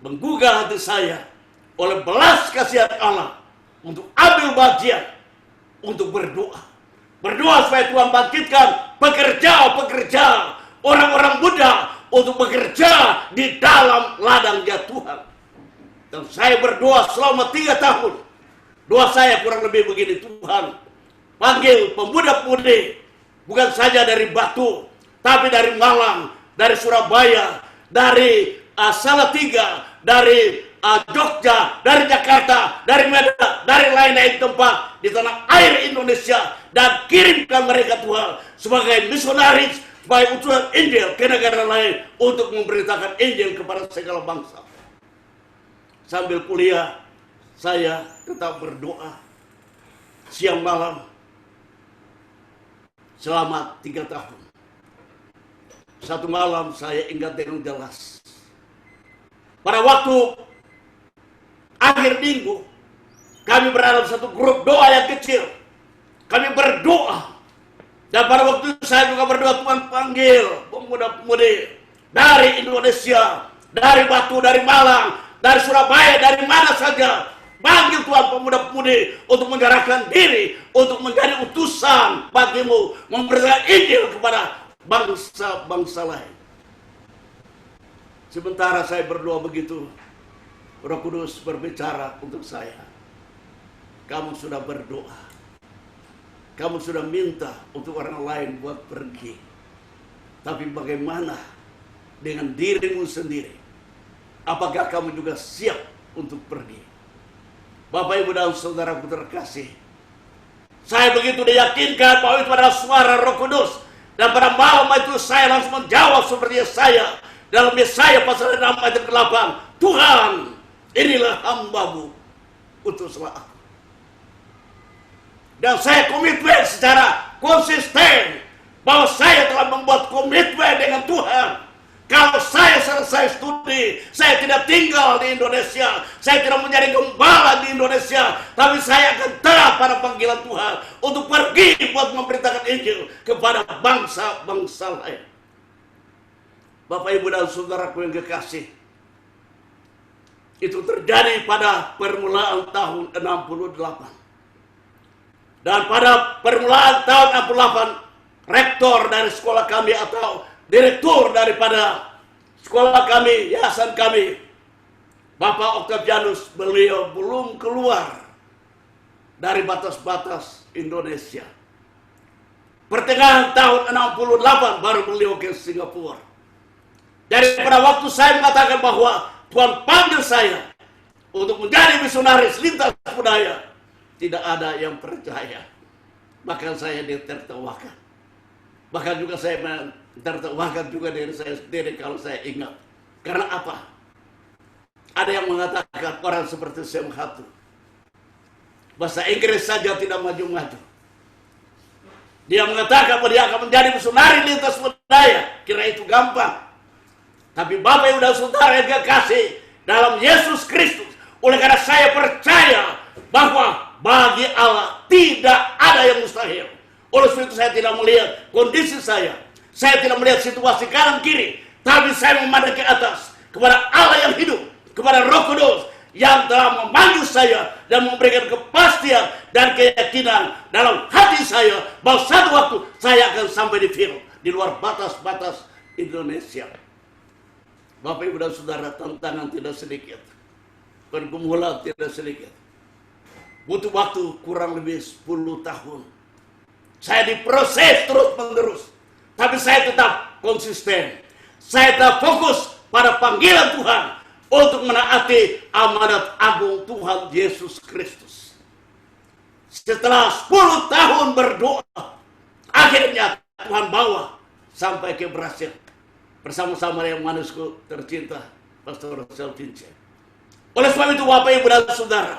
menggugah hati saya oleh belas kasihan Allah untuk ambil bagian, untuk berdoa. Berdoa supaya Tuhan bangkitkan pekerja-pekerja, orang-orang muda untuk bekerja di dalam ladangnya Tuhan. Dan saya berdoa selama 3 tahun. Doa saya kurang lebih begini: Tuhan, panggil pemuda-pemudi, bukan saja dari Batu, tapi dari Malang, dari Surabaya, dari Salatiga, dari Jogja, dari Jakarta, dari Medan, dari lain-lain tempat di tanah air Indonesia, dan kirimkan mereka, Tuhan, sebagai misionaris, sebagai utusan Injil ke negara lain untuk memberitakan Injil kepada segala bangsa. Sambil kuliah, saya tetap berdoa siang malam selama 3 tahun. Satu malam saya ingat dengan jelas. Pada waktu akhir minggu, kami berada dalam satu grup doa yang kecil. Kami berdoa. Dan pada waktu itu saya juga berdoa, Tuhan panggil pemuda-pemudi dari Indonesia, dari Batu, dari Malang, dari Surabaya, dari mana saja. Panggil Tuhan pemuda-pemudi untuk menyerahkan diri, untuk menjadi utusan bagimu, memberitakan Injil kepada bangsa-bangsa lain. Sementara saya berdoa begitu, Roh Kudus berbicara untuk saya. Kamu sudah berdoa. Kamu sudah minta untuk orang lain buat pergi. Tapi bagaimana dengan dirimu sendiri? Apakah kamu juga siap untuk pergi? Bapak, Ibu, dan Saudaraku terkasih, saya begitu diyakinkan bahwa itu adalah suara Roh Kudus. Dan pada malam itu saya langsung menjawab seperti saya dalam Yesaya pasal 6 ayat 8. Tuhan, inilah hamba-Mu, utuslah aku. Dan saya komitmen secara konsisten bahwa saya telah membuat komitmen dengan Tuhan. Kalau saya selesai studi, saya tidak tinggal di Indonesia, saya tidak menjadi gembala di Indonesia, tapi saya akan taat pada panggilan Tuhan untuk pergi buat memberitakan Injil kepada bangsa-bangsa lain. Bapak, Ibu, dan Saudaraku yang kekasih, itu terjadi pada permulaan tahun 68. Dan pada permulaan tahun 68, rektor dari sekolah kami atau direktur daripada sekolah kami, yayasan kami, Bapak Octavianus, beliau belum keluar dari batas-batas Indonesia. Pertengahan tahun 68 baru beliau ke Singapura. Jadi pada waktu saya mengatakan bahwa Tuhan panggil saya untuk menjadi misionaris lintas budaya, tidak ada yang percaya. Bahkan saya ditertawakan. Bahkan juga saya tertawakan juga dari saya sendiri kalau saya ingat. Karena apa? Ada yang mengatakan orang seperti Sam Hatu, bahasa Inggris saja tidak maju-maju. Dia mengatakan bahwa dia akan menjadi misionari lintas budaya. Kira itu gampang. Tapi Bapak, Ibu, dan Saudara yang kekasih dalam Yesus Kristus, oleh karena saya percaya bahwa bagi Allah tidak ada yang mustahil. Oleh sebab itu saya tidak melihat kondisi saya tidak melihat situasi kanan kiri, tapi saya memandang ke atas kepada Allah yang hidup, kepada Roh Kudus yang telah memanggil saya dan memberikan kepastian dan keyakinan dalam hati saya bahwa satu waktu saya akan sampai di Firo, di luar batas-batas Indonesia. Bapak, Ibu, dan Saudara, tantangan tidak sedikit, pergumulan tidak sedikit. Butuh waktu kurang lebih 10 tahun. Saya diproses terus-menerus, tapi saya tetap konsisten. Saya tetap fokus pada panggilan Tuhan untuk menaati amanat agung Tuhan Yesus Kristus. Setelah 10 tahun berdoa, akhirnya Tuhan bawa sampai ke Brasil bersama-sama yang manusia tercinta, Pastor Selvince. Oleh sebab itu, Bapak, Ibu, dan Saudara,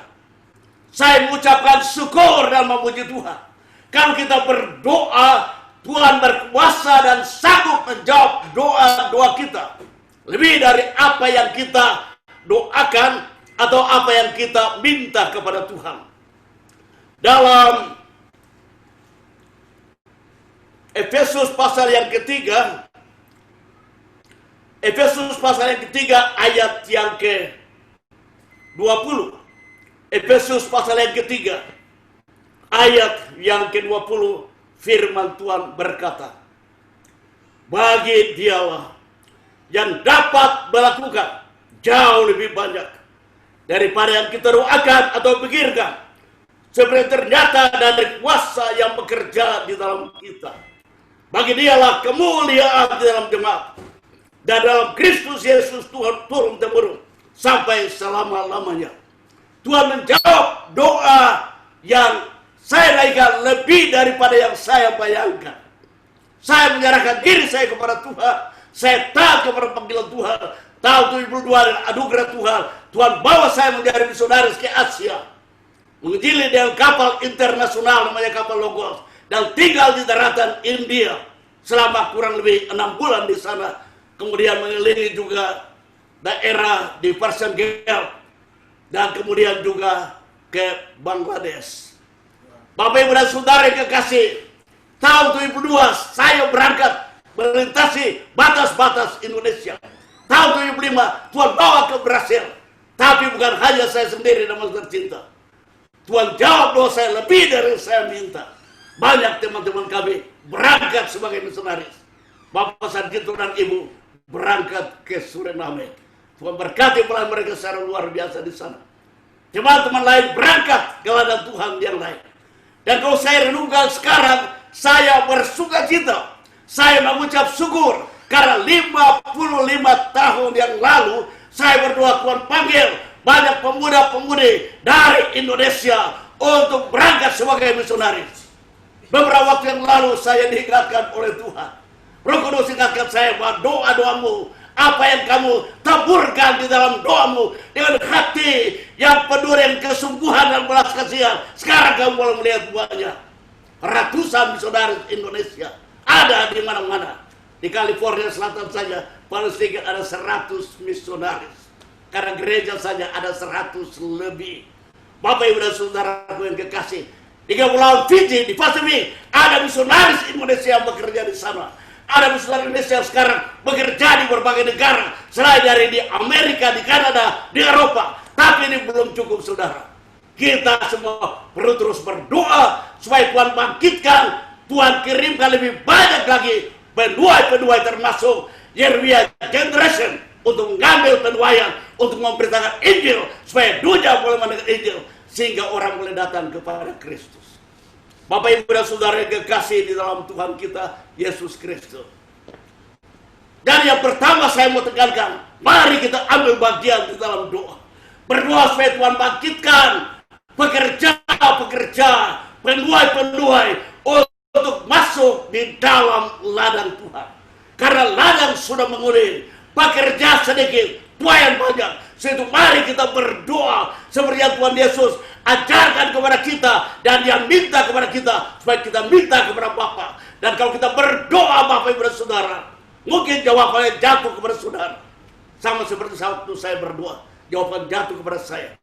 saya mengucapkan syukur dan memuji Tuhan. Kalau kita berdoa, Tuhan berkuasa dan sanggup menjawab doa-doa kita. Lebih dari apa yang kita doakan atau apa yang kita minta kepada Tuhan. dalam Efesus pasal yang ketiga, ayat yang ke-20. Efesus pasal yang ketiga, ayat yang ke-20, firman Tuhan berkata, bagi Dialah yang dapat melakukan jauh lebih banyak daripada yang kita doakan atau pikirkan, seperti ternyata dari kuasa yang bekerja di dalam kita. Bagi Dialah kemuliaan di dalam jemaat dan dalam Kristus Yesus Tuhan turun-temurun sampai selama-lamanya. Tuhan menjawab doa yang saya naikkan lebih daripada yang saya bayangkan. Saya menyerahkan diri saya kepada Tuhan. Saya taat kepada panggilan Tuhan. Tahun 2002 dan anugerah Tuhan, Tuhan bawa saya menjadi misionaris ke Asia. Menginjili dengan kapal internasional namanya kapal Logos. Dan tinggal di daratan India selama kurang lebih 6 bulan di sana. Kemudian mengelilingi juga daerah di Persian Gulf. Dan kemudian juga ke Bangladesh. Bapak Ibu dan Saudara yang kekasih, tahun 2002 saya berangkat melintasi batas-batas Indonesia. Tahun 2005 Tuhan bawa ke Brasil. Tapi bukan hanya saya sendiri namun tercinta. Tuhan jawab doa saya lebih dari yang saya minta. Banyak teman-teman kami berangkat sebagai misionaris. Bapak Sarjito dan Ibu berangkat ke Suriname. Tuhan berkati pelan mereka secara luar biasa di sana. Teman-teman lain berangkat ke ladang Tuhan yang lain. Dan kalau saya renungkan sekarang, saya bersuka cita. Saya mengucap syukur karena 55 tahun yang lalu saya berdoa Tuhan panggil banyak pemuda-pemudi dari Indonesia untuk berangkat sebagai misionaris. Beberapa waktu yang lalu saya diingatkan oleh Tuhan. Roh Kudus ingatkan saya bahwa doa-doamu, apa yang kamu taburkan di dalam doamu dengan hati yang penuh dengan kesungguhan dan belas kasihan, sekarang kamu boleh melihat buahnya. Ratusan misionaris Indonesia ada di mana-mana. Di California Selatan saja paling sedikit ada 100 misionaris. Karena gereja saja ada 100 lebih. Bapak Ibu dan Saudaraku yang kekasih, di Kepulauan Fiji, di Pasifik, ada misionaris Indonesia yang bekerja di sana. Ada misionaris Indonesia yang sekarang bekerja di berbagai negara, selain dari di Amerika, di Kanada, di Eropa. Tapi ini belum cukup, saudara. Kita semua perlu terus berdoa supaya Tuhan bangkitkan, Tuhan kirimkan lebih banyak lagi penuai-penuai termasuk Yeremia Generation untuk mengambil penuaian, untuk memberitakan Injil supaya dunia boleh mendengar Injil sehingga orang boleh datang kepada Kristus. Bapak Ibu dan Saudara yang kekasih di dalam Tuhan kita Yesus Kristus. Dan yang pertama saya mau tekankan, mari kita ambil bagian di dalam doa. Berdoa supaya Tuhan bangkitkan pekerja-pekerja, penuai-penuai untuk masuk di dalam ladang Tuhan. Karena ladang sudah menguning, pekerja sedikit, tuaian banyak. Sehingga mari kita berdoa seperti yang Tuhan Yesus ajarkan kepada kita dan Dia minta kepada kita supaya kita minta kepada Bapa. Dan kalau kita berdoa Bapak Ibu dan Saudara, mungkin jawabannya jatuh kepada saudara. Sama seperti waktu saya berdoa, jawaban jatuh kepada saya.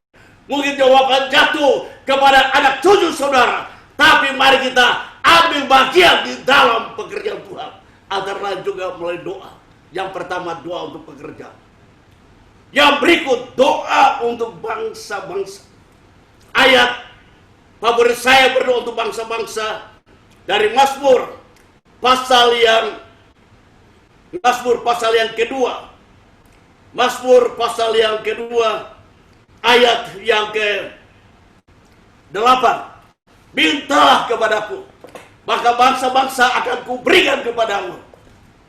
Mungkin jawaban jatuh kepada anak cucu saudara. Tapi mari kita ambil bagian di dalam pekerjaan Tuhan. Antara lain juga mulai doa. Yang pertama doa untuk pekerjaan. Yang berikut doa untuk bangsa-bangsa. Ayat favorit saya berdoa untuk bangsa-bangsa dari Mazmur pasal yang kedua. Mazmur pasal yang kedua ayat yang ke-8. Mintalah kepadaku, maka bangsa-bangsa akan kuberikan kepadamu,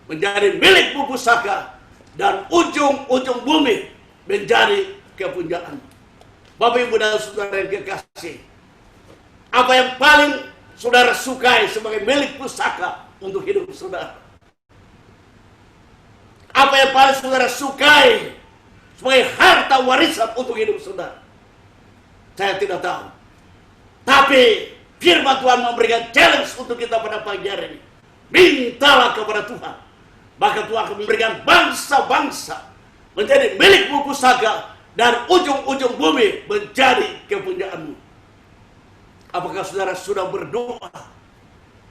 menjadi milikmu pusaka, dan ujung-ujung bumi menjadi kepunyaan. Bapak Ibu dan Saudara yang kekasih, apa yang paling saudara sukai sebagai milik pusaka untuk hidup saudara? Apa yang paling saudara sukai sebagai harta warisan untuk hidup saudara? Saya tidak tahu. Tapi firman Tuhan memberikan challenge untuk kita pada pagi hari ini. Mintalah kepada Tuhan, maka Tuhan akan memberikan bangsa-bangsa menjadi milikmu pusaka, dan ujung-ujung bumi menjadi kepunyaanmu. Apakah saudara sudah berdoa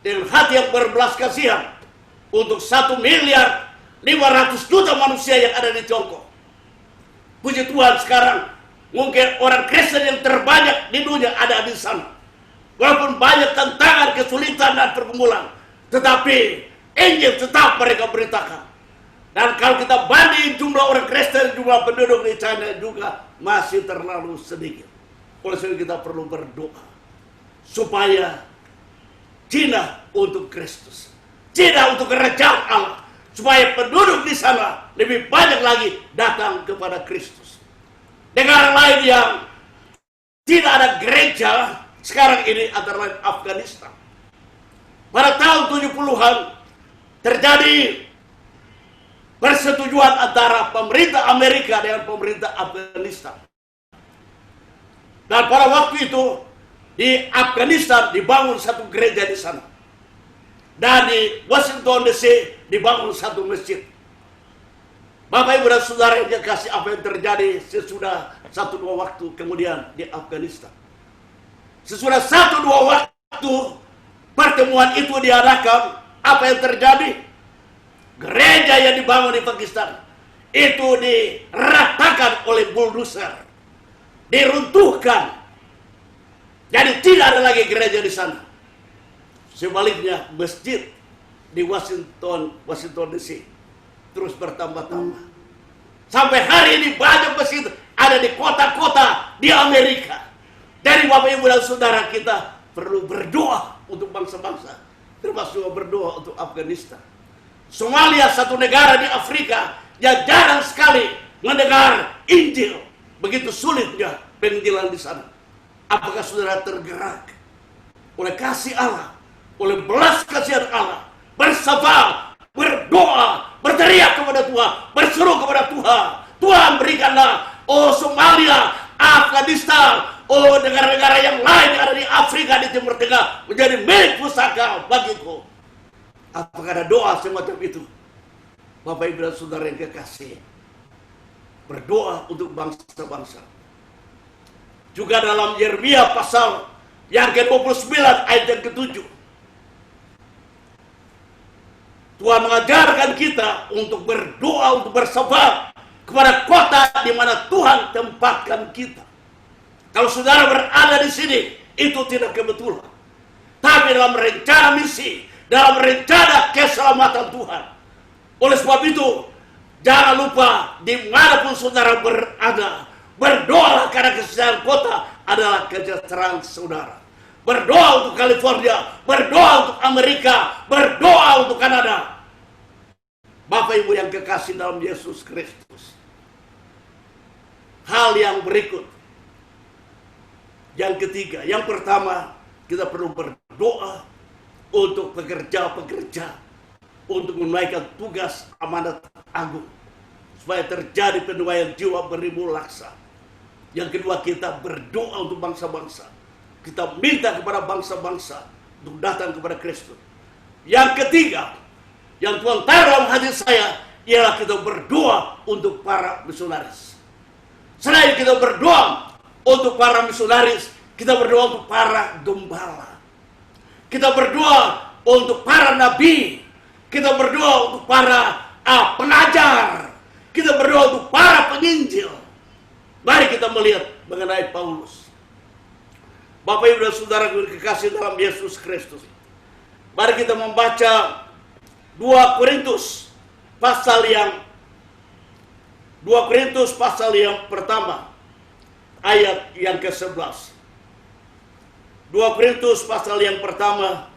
dengan hati yang berbelas kasihan untuk 1.500.000.000 manusia yang ada di Tiongkok? Puji Tuhan, sekarang mungkin orang Kristen yang terbanyak di dunia ada di sana. Walaupun banyak tantangan, kesulitan, dan pergumulan, tetapi Injil tetap mereka beritakan. Dan kalau kita banding jumlah orang Kristen, jumlah penduduk di China juga masih terlalu sedikit. Oleh sebab kita perlu berdoa supaya Cina untuk Kristus, Cina untuk kerajaan Allah, supaya penduduk di sana lebih banyak lagi datang kepada Kristus. Negara lain yang tidak ada gereja sekarang ini antara lain Afghanistan. Pada tahun 70-an terjadi persetujuan antara pemerintah Amerika dengan pemerintah Afghanistan. Dan pada waktu itu di Afghanistan dibangun satu gereja di sana. Dan di Washington DC dibangun satu masjid. Bapak Ibu dan Saudara yang dikasihi, apa yang terjadi sesudah 1-2 waktu kemudian di Afghanistan. Sesudah 1-2 waktu pertemuan itu diadakan, apa yang terjadi? Gereja yang dibangun di Pakistan itu diratakan oleh bulldozer, diruntuhkan. Jadi tidak ada lagi gereja di sana. Sebaliknya masjid di Washington DC terus bertambah-tambah. Sampai hari ini banyak masjid ada di kota-kota di Amerika. Dari Bapak Ibu dan Saudara, kita perlu berdoa untuk bangsa-bangsa, termasuk berdoa untuk Afghanistan. Somalia, satu negara di Afrika yang jarang sekali mendengar Injil. Begitu sulitnya penginjilan di sana. Apakah saudara tergerak oleh kasih Allah, oleh belas kasihan Allah, bersabar, berdoa, berteriak kepada Tuhan, berseru kepada Tuhan. Tuhan berikanlah, oh Somalia, Afghanistan, oh negara-negara yang lain yang ada di Afrika, di Timur Tengah, menjadi milik pusaka bagiku. Apakah ada doa semacam itu? Bapak Ibu dan Saudara yang kekasih, berdoa untuk bangsa-bangsa. Juga dalam Yeremia pasal yang ke-29 ayat yang ke-7. Tuhan mengajarkan kita untuk berdoa, untuk bersabar kepada kota di mana Tuhan tempatkan kita. Kalau saudara berada di sini, itu tidak kebetulan. Tapi dalam rencana misi, dalam rencana keselamatan Tuhan. Oleh sebab itu, jangan lupa dimanapun saudara berada, berdoalah karena kesejahteraan kota adalah kesejahteraan saudara. Berdoa untuk California, berdoa untuk Amerika, berdoa untuk Kanada. Bapak Ibu yang kekasih dalam Yesus Kristus. Hal yang berikut. Yang ketiga, yang pertama, kita perlu berdoa untuk pekerja-pekerja untuk menunaikan tugas amanat agung supaya terjadi penuaian jiwa beribu laksa. Yang kedua, kita berdoa untuk bangsa-bangsa. Kita minta kepada bangsa-bangsa untuk datang kepada Kristus. Yang ketiga, yang Tuhan taruh dalam hati saya ialah kita berdoa untuk para misionaris. Selain kita berdoa untuk para misionaris, kita berdoa untuk para gembala. Kita berdoa untuk para nabi. Kita berdoa untuk para pengajar. Kita berdoa untuk para penginjil. Mari kita melihat mengenai Paulus. Bapak Ibu dan Saudara kekasih dalam Yesus Kristus. Mari kita membaca 2 Korintus pasal yang pertama ayat yang ke-11. 2 Korintus pasal yang pertama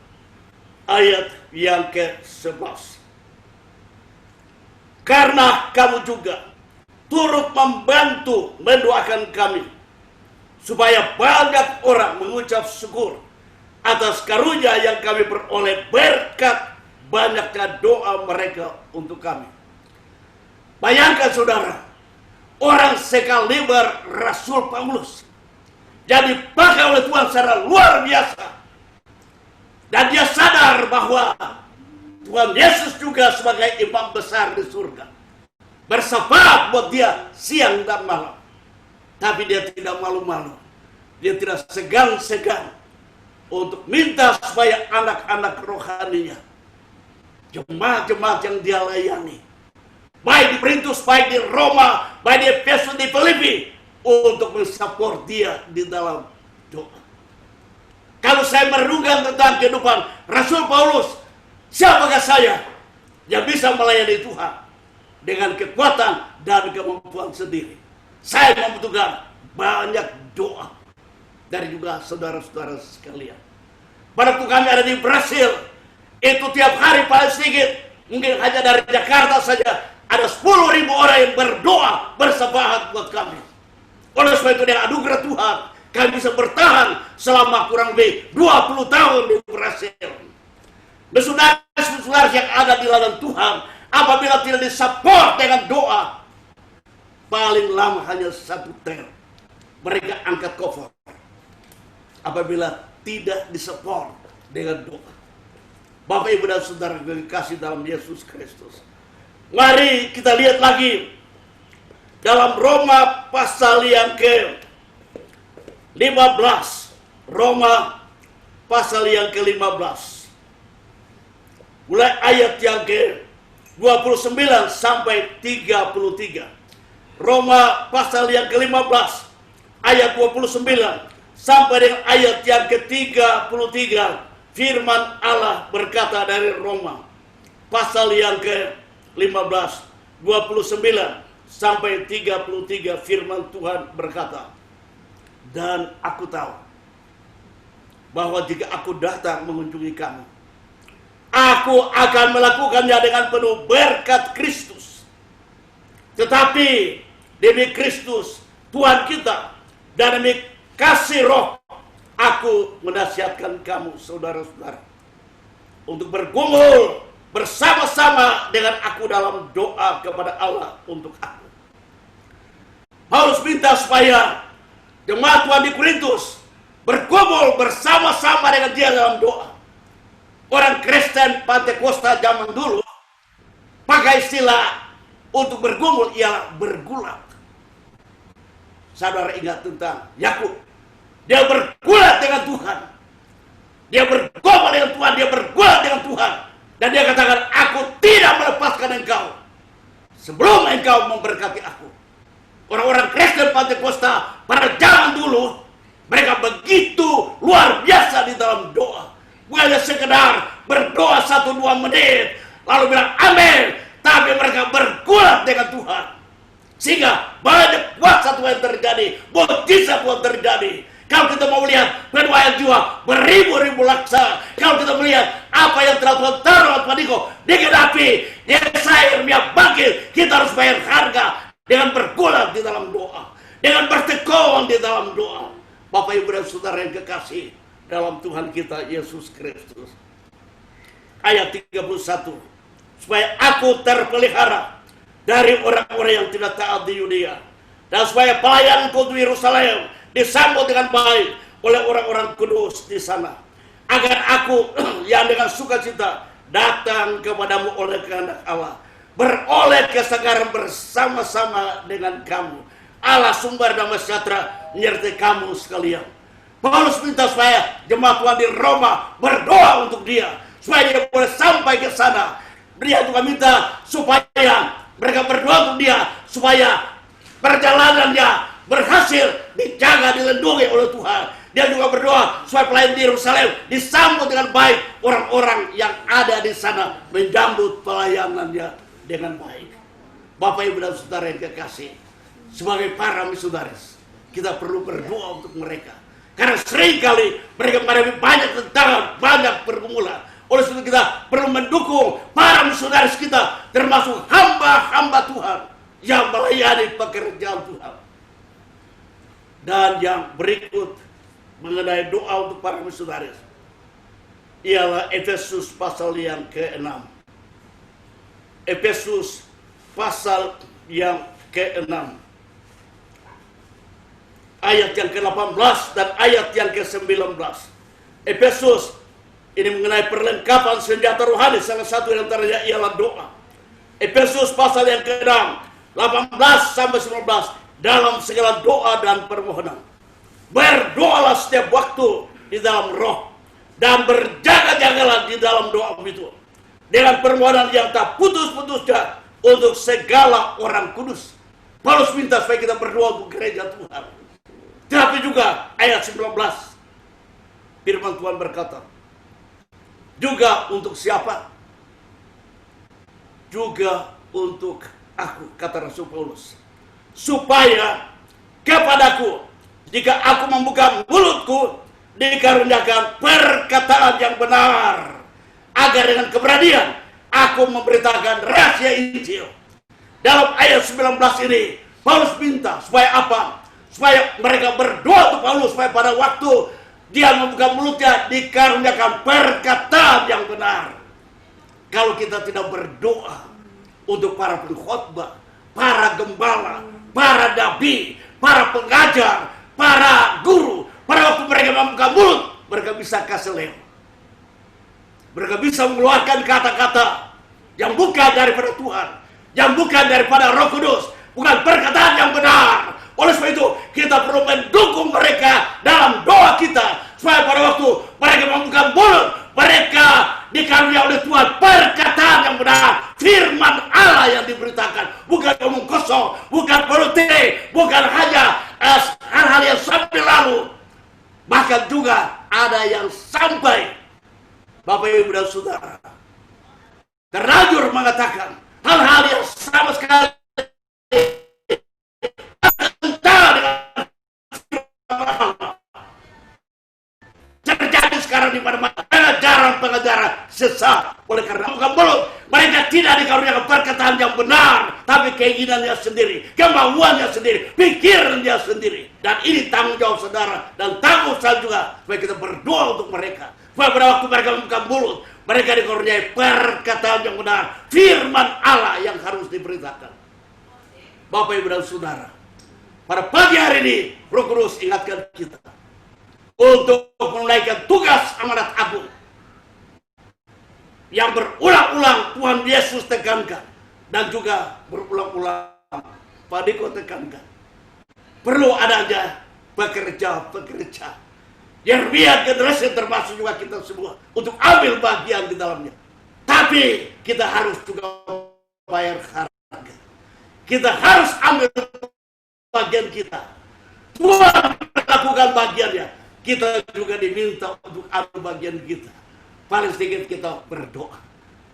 ayat yang ke-11. Karena kamu juga turut membantu mendoakan kami supaya banyak orang mengucap syukur atas karunia yang kami peroleh berkat banyaknya doa mereka untuk kami. Bayangkan saudara, orang sekaliber Rasul Paulus yang dipakai oleh Tuhan secara luar biasa. Dan dia sadar bahwa Tuhan Yesus juga sebagai imam besar di surga bersabar buat dia siang dan malam. Tapi dia tidak malu-malu. Dia tidak segan-segan untuk minta supaya anak-anak rohaninya, jemaat-jemaat yang dia layani, baik di Korintus, baik di Roma, baik di Efesus, di Filipi, untuk mensupport dia di dalam doa. Kalau saya merenungkan tentang kehidupan Rasul Paulus, siapakah saya yang bisa melayani Tuhan dengan kekuatan dan kemampuan sendiri? Saya membutuhkan banyak doa dari juga saudara-saudara sekalian. Pada waktu kami ada di Brasil, itu tiap hari paling sedikit, mungkin hanya dari Jakarta saja, ada 10.000 orang yang berdoa bersepakat buat kami. Oleh sebab itu dengan anugerah Tuhan, kami bisa bertahan selama kurang lebih 20 tahun di Brasil. Dan saudara-saudara yang ada di ladang Tuhan, apabila tidak disupport dengan doa, paling lama hanya 1 ter, mereka angkat cover. Apabila tidak disupport dengan doa. Bapak, Ibu, dan saudara yang dikasih dalam Yesus Kristus, mari kita lihat lagi dalam Roma pasal yang ke-15. Roma pasal yang ke-15. Mulai ayat yang ke-29 sampai 33. Roma pasal yang ke-15 ayat 29 sampai dengan ayat yang ke-33. Firman Allah berkata dari Roma pasal yang ke-15 29 sampai 33, firman Tuhan berkata, dan aku tahu bahwa jika aku datang mengunjungi kamu, aku akan melakukannya dengan penuh berkat Kristus. Tetapi demi Kristus Tuhan kita dan demi kasih Roh, aku menasihatkan kamu saudara-saudara untuk bergumul bersama-sama dengan aku dalam doa kepada Allah untuk aku. Paulus minta supaya jemaat Tuhan di Korintus bergumul bersama-sama dengan dia dalam doa. Orang Kristen Pantekosta zaman dulu pakai istilah untuk bergumul ialah bergulat. Saudara ingat tentang Yakub. Dia bergulat dengan Tuhan. Dia bergumul dengan Tuhan, dia bergulat dengan Tuhan. Dan dia katakan, aku tidak melepaskan engkau sebelum engkau memberkati aku. Orang-orang Kristen Pantekosta pada zaman dulu, mereka begitu luar biasa di dalam doa. Bukan hanya sekedar berdoa 1-2 menit, lalu bilang amin, tapi mereka bergulat dengan Tuhan. Sehingga banyak kuasa Tuhan terjadi, mukjizat Tuhan terjadi. Kalau kita mau melihat penuaian jiwa beribu-ribu laksa, kalau kita melihat apa yang telah Tuhan taruh Tuhan Niko digenapi, Yesaya Yeremia bangkit, kita harus bayar harga dengan bergulat di dalam doa, dengan bertekun di dalam doa. Bapak, Ibu, dan saudara yang kekasih dalam Tuhan kita Yesus Kristus. Ayat 31, supaya aku terpelihara dari orang-orang yang tidak taat di Yudea, dan supaya pelayananku di Yerusalem disambut dengan baik oleh orang-orang kudus di sana, agar aku yang dengan sukacita datang kepadamu oleh kehendak Allah, beroleh kesegaran bersama-sama dengan kamu. Allah sumber damai sejahtera menyertai kamu sekalian. Paulus minta supaya jemaat Tuhan di Roma berdoa untuk dia, supaya dia boleh sampai ke sana. Dia juga minta supaya mereka berdoa untuk dia, supaya perjalanannya berhasil, dijaga, dilindungi oleh Tuhan. Dia juga berdoa supaya pelayan di Yerusalem disambut dengan baik. Orang-orang yang ada di sana menyambut pelayanannya dengan baik. Bapak, Ibu, dan saudara yang kekasih, sebagai para misionaris, kita perlu berdoa untuk mereka. Karena seringkali mereka mengalami banyak tantangan, banyak pergumulan. Oleh sebab itu kita perlu mendukung para misionaris kita, termasuk hamba-hamba Tuhan yang melayani pekerjaan Tuhan. Dan yang berikut mengenai doa untuk para misionaris ialah Efesus pasal yang ke-6. Efesus pasal yang ke-6 ayat yang ke-18 dan ayat yang ke-19. Efesus ini mengenai perlengkapan senjata rohani, salah satu yang antaranya ialah doa. Efesus pasal yang ke-6 18 sampai 19, dalam segala doa dan permohonan berdoalah setiap waktu di dalam roh, dan berjaga-jagalah di dalam doa itu dengan permohonan yang tak putus-putusnya untuk segala orang kudus. Paulus minta supaya kita berdoa untuk gereja Tuhan. Tapi juga ayat 19 firman Tuhan berkata, juga untuk siapa? Juga untuk aku, kata Rasul Paulus, supaya kepadaku, jika aku membuka mulutku, dikaruniakan perkataan yang benar, agar dengan keberanian aku memberitakan rahasia Injil. Dalam ayat 19 ini, Paulus minta supaya apa? Supaya mereka berdoa untuk Paulus, supaya pada waktu dia membuka mulutnya dikaruniakan perkataan yang benar. Kalau kita tidak berdoa untuk para pengkhotbah, para gembala, para nabi, para pengajar, para guru, pada waktu mereka membuka mulut, mereka bisa kaselel. Mereka bisa mengeluarkan kata-kata yang bukan daripada Tuhan, yang bukan daripada Roh Kudus, bukan perkataan yang benar. Oleh sebab itu, kita perlu mendukung mereka dalam doa kita, supaya pada waktu mereka membuka mulut, mereka dikaruniai oleh Tuhan perkataan yang benar, firman Allah yang diberitakan, bukan omong kosong, bukan politik, bukan hanya hal-hal yang sampai lalu. Bahkan juga ada yang sampai, Bapak Ibu dan Saudara, terlanjur mengatakan hal-hal yang sama sekali terjadi sekarang di mana-mana. Pengajaran sesat. Oleh karena bukan mulut, mereka tidak dikaruniakan perkataan yang benar, tapi keinginannya sendiri, kemauannya sendiri, pikirannya sendiri. Dan ini tanggung jawab saudara dan tanggung saya juga, supaya kita berdoa untuk mereka, supaya pada waktu mereka membuka mulut, mereka dikaruniai perkataan yang benar, firman Allah yang harus diberitakan. Bapak Ibu dan Saudara, pada pagi hari ini Roh Kudus ingatkan kita untuk menunaikan tugas amanat agung yang berulang-ulang Tuhan Yesus tekankan, dan juga berulang-ulang Pak Diko tekankan. Perlu adanya pekerja-pekerja yang biar generasi termasuk juga kita semua untuk ambil bagian di dalamnya. Tapi kita harus juga bayar harga. Kita harus ambil bagian kita. Tuhan melakukan bagiannya, kita juga diminta untuk ambil bagian kita. Paling sedikit kita berdoa.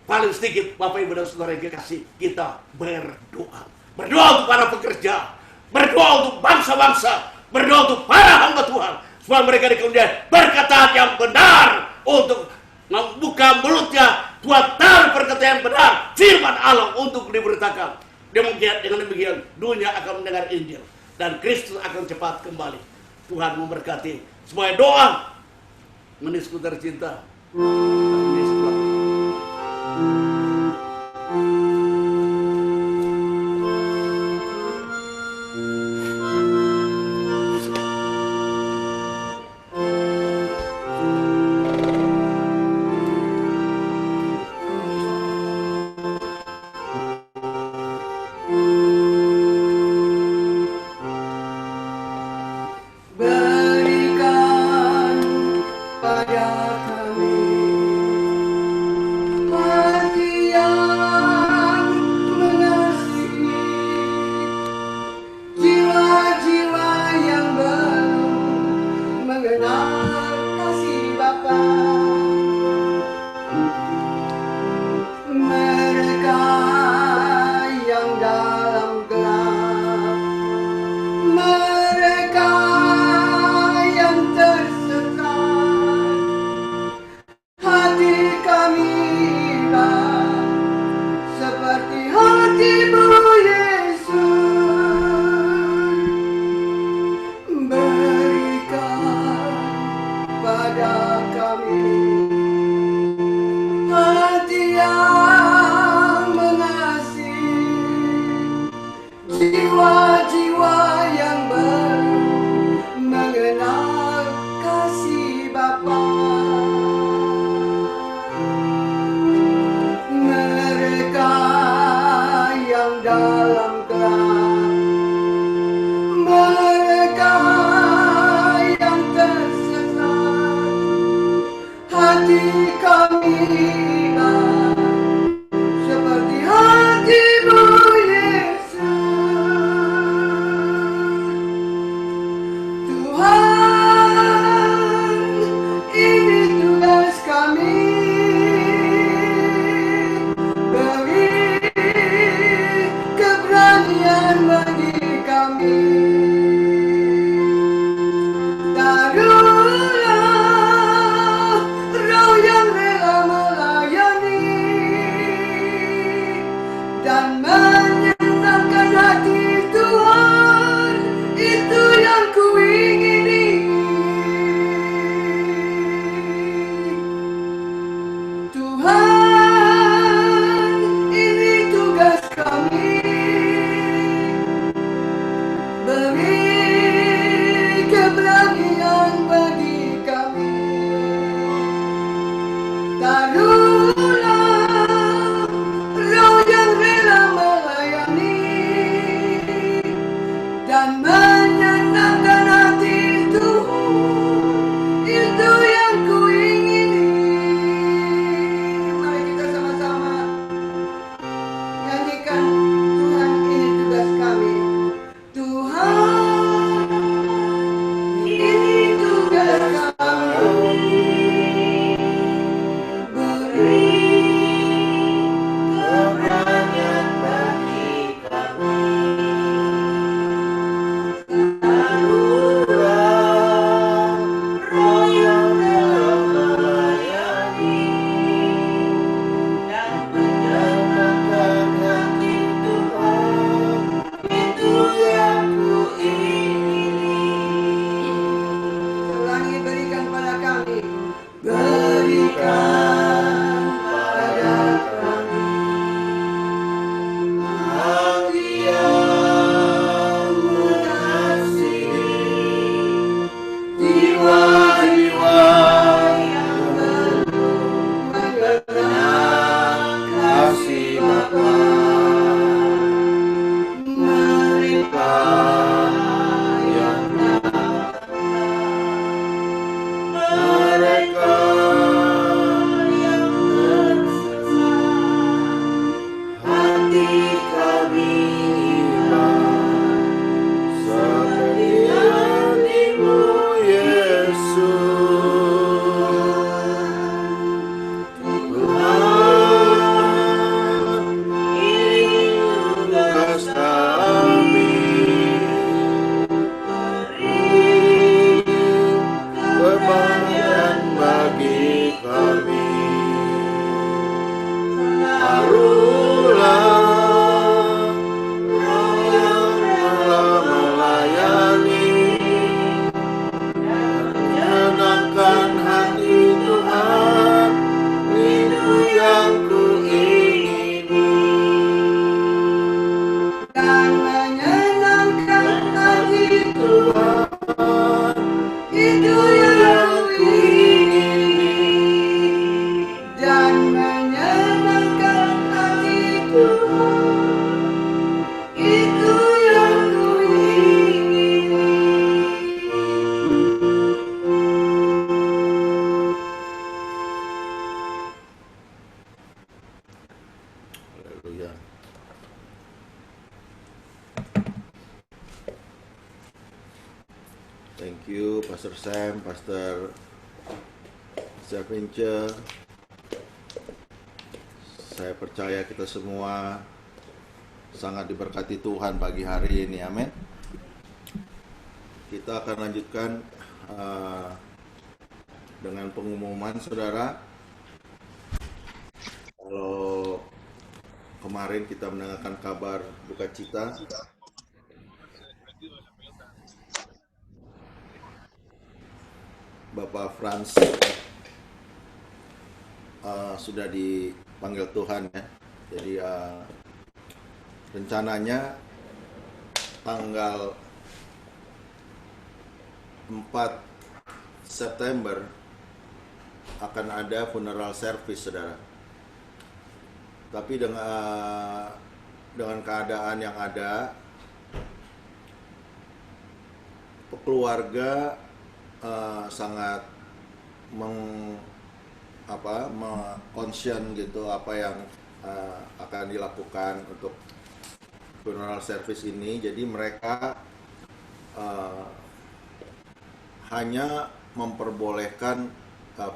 Paling sedikit Bapak Ibu dan Saudara yang kasih, kita berdoa. Berdoa untuk para pekerja, berdoa untuk bangsa-bangsa, berdoa untuk para hamba Tuhan, supaya mereka dikaruniai perkataan yang benar, untuk membuka mulutnya Tuhan taruh perkataan yang benar, firman Allah untuk diberitakan. Dengan demikian dunia akan mendengar Injil dan Kristus akan cepat kembali. Tuhan memberkati. Semua doa menisku tercinta. Berikan pada kami hati yang mengasihi, jiwa-jiwa yang belum mengenal kasih Bapa. Mereka yang dalam gelap, mereka yang tersesat, hati kami, seperti hatimu Yesus. Tuhan, ini tugas kami, beri keberanian bagi kami. Taruhlah roh yang rela melayani dan menyenangkan hati Tuhan, itu yang kuingini. Tuhan, ini tugas kami, beri keberanian bagi kami. Taruhlah roh yang rela melayani dan menyenangkan hati Tuhan, itu yang kuingini. Mari kita sama-sama nyanyikan, Tuhan ini tugas kami. Tuhan, ini tugas kami, beri keberanian bagi kami. Taruhlah roh yang rela melayani dan menyenangkan hati Tuhan, itu yang kuingini. Ulangi, berikan pada kami, berikan pada kami hati yang mengasihi, jiwa-jiwa yang belum mengenal kasih Bapa. Mereka yang mereka yang tersesat, hati kami seperti hatimu Yesus. Tuhan, ini tugas kami, beri keberanian bagi kami. Taruhlah roh yang rela melayani dan menyenangkan hati Tuhan, itu yang kuingini. Dan menyenangkan hati Tuhan, itu yang kuingini. Dan menyenangkan hati Tuhan, itu yang kuingini. Haleluya. Thank you Pastor Sam, Pastor Vince. Saya percaya kita semua sangat diberkati Tuhan pagi hari ini, amin. Kita akan lanjutkan dengan pengumuman, saudara. Kalau kemarin kita mendengarkan kabar duka cita Bapak Frans sudah dipanggil Tuhan ya. Jadi rencananya tanggal 4 September akan ada funeral service, saudara. Tapi dengan keadaan yang ada, keluarga sangat concern gitu apa yang akan dilakukan untuk funeral service ini. Jadi mereka hanya memperbolehkan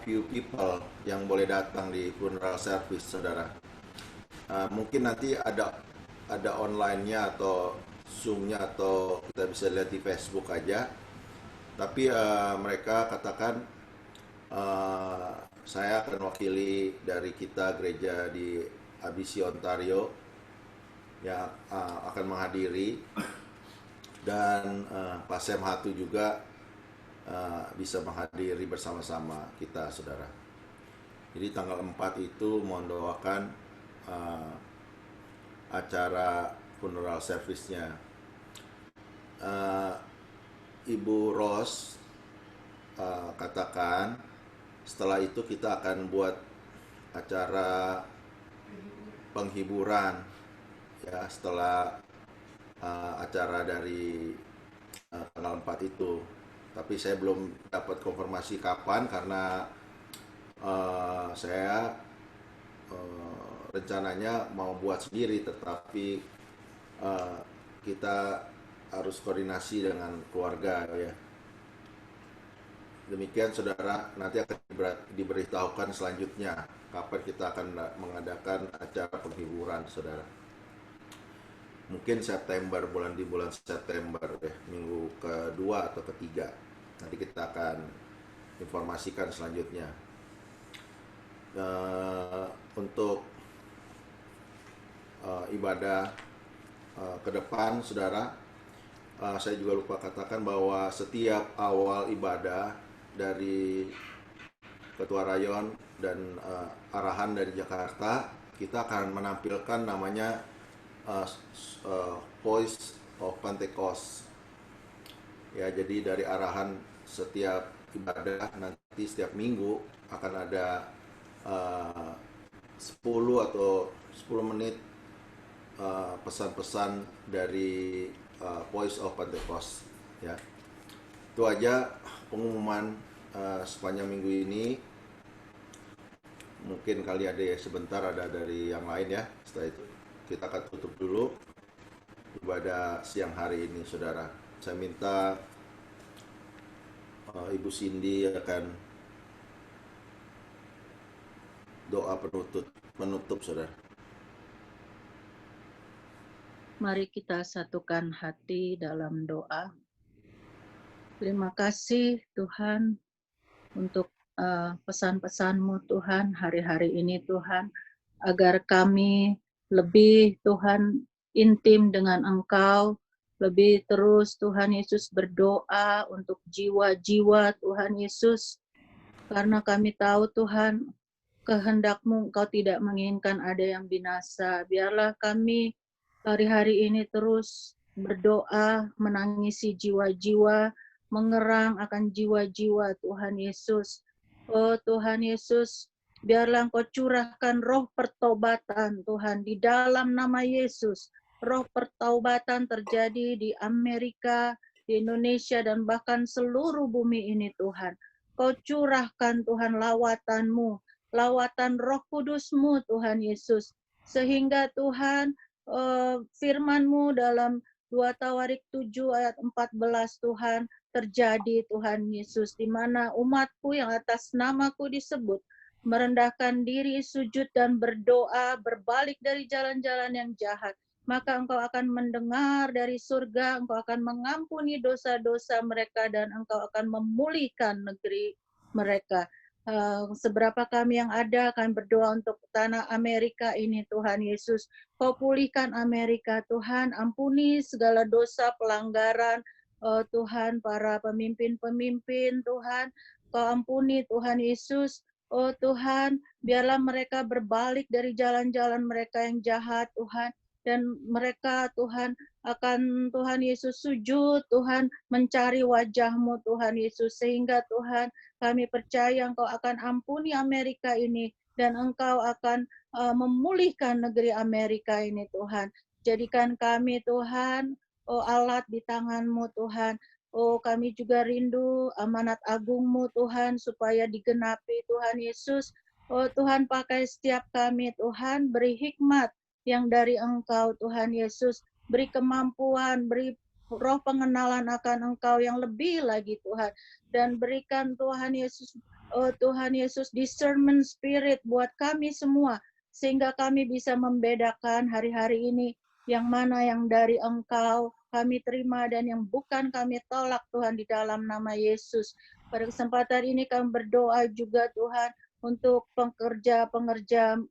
few people yang boleh datang di funeral service, saudara. Mungkin nanti ada online-nya atau Zoom-nya atau kita bisa lihat di Facebook aja. Tapi mereka katakan saya akan wakili dari kita gereja di ABC Ontario yang akan menghadiri, dan Pak Sam Hatu juga bisa menghadiri bersama-sama kita, saudara. Jadi tanggal 4 itu mohon doakan acara funeral service-nya. Ibu Ros katakan setelah itu kita akan buat acara penghiburan ya setelah acara dari tanggal 4 itu. Tapi saya belum dapat konfirmasi kapan karena saya rencananya mau buat sendiri, tetapi kita harus koordinasi dengan keluarga ya. Demikian saudara, nanti akan diberitahukan selanjutnya kapan kita akan mengadakan acara penghiburan, saudara. Mungkin September, bulan September deh, minggu kedua atau ketiga. Nanti kita akan informasikan selanjutnya. Untuk ibadah ke depan, saudara, saya juga lupa katakan bahwa setiap awal ibadah dari Ketua Rayon dan arahan dari Jakarta, kita akan menampilkan namanya Voice of Pentecost. Ya, jadi dari arahan setiap ibadah nanti setiap minggu akan ada 10 atau 10 menit pesan-pesan dari Voice of Pentecost ya. Itu aja pengumuman sepanjang minggu ini. Mungkin kali ada ya sebentar ada dari yang lain ya. Setelah itu kita akan tutup dulu ibadah siang hari ini, saudara. Saya minta Ibu Cindy akan doa penutup, saudara. Mari kita satukan hati dalam doa. Terima kasih Tuhan untuk pesan-pesan-Mu Tuhan hari-hari ini Tuhan, agar kami lebih Tuhan intim dengan Engkau, lebih terus Tuhan Yesus berdoa untuk jiwa-jiwa Tuhan Yesus, karena kami tahu Tuhan kehendak-Mu, Engkau tidak menginginkan ada yang binasa. Biarlah kami hari-hari ini terus berdoa, menangisi jiwa-jiwa, mengerang akan jiwa-jiwa Tuhan Yesus. Oh Tuhan Yesus, biarlah Engkau curahkan roh pertobatan Tuhan di dalam nama Yesus. Roh pertobatan terjadi di Amerika, di Indonesia, dan bahkan seluruh bumi ini Tuhan. Kau curahkan Tuhan lawatan-Mu, lawatan Roh Kudus-Mu Tuhan Yesus. Sehingga Tuhan firman-Mu dalam 2 Tawarik 7 ayat 14 Tuhan terjadi Tuhan Yesus, di mana umat-Ku yang atas nama-Ku disebut merendahkan diri, sujud dan berdoa, berbalik dari jalan-jalan yang jahat, maka Engkau akan mendengar dari surga, Engkau akan mengampuni dosa-dosa mereka, dan Engkau akan memulihkan negeri mereka. Seberapa kami yang ada akan berdoa untuk tanah Amerika ini Tuhan Yesus. Kau pulihkan Amerika Tuhan, ampuni segala dosa pelanggaran Tuhan, para pemimpin-pemimpin Tuhan, Kau ampuni Tuhan Yesus. Oh Tuhan, biarlah mereka berbalik dari jalan-jalan mereka yang jahat Tuhan, dan mereka Tuhan akan Tuhan Yesus sujud Tuhan, mencari wajah-Mu Tuhan Yesus, sehingga Tuhan kami percaya Engkau akan ampuni Amerika ini, dan Engkau akan memulihkan negeri Amerika ini Tuhan. Jadikan kami Tuhan, oh alat di tangan-Mu Tuhan. Oh kami juga rindu amanat agung-Mu Tuhan, supaya digenapi Tuhan Yesus. Oh Tuhan, pakai setiap kami Tuhan, beri hikmat yang dari Engkau Tuhan Yesus, beri kemampuan, beri roh pengenalan akan Engkau yang lebih lagi Tuhan, dan berikan Tuhan Yesus, oh Tuhan Yesus, discernment spirit buat kami semua, sehingga kami bisa membedakan hari-hari ini yang mana yang dari Engkau kami terima dan yang bukan kami tolak Tuhan di dalam nama Yesus. Pada kesempatan ini kami berdoa juga Tuhan untuk pengerja-pengerja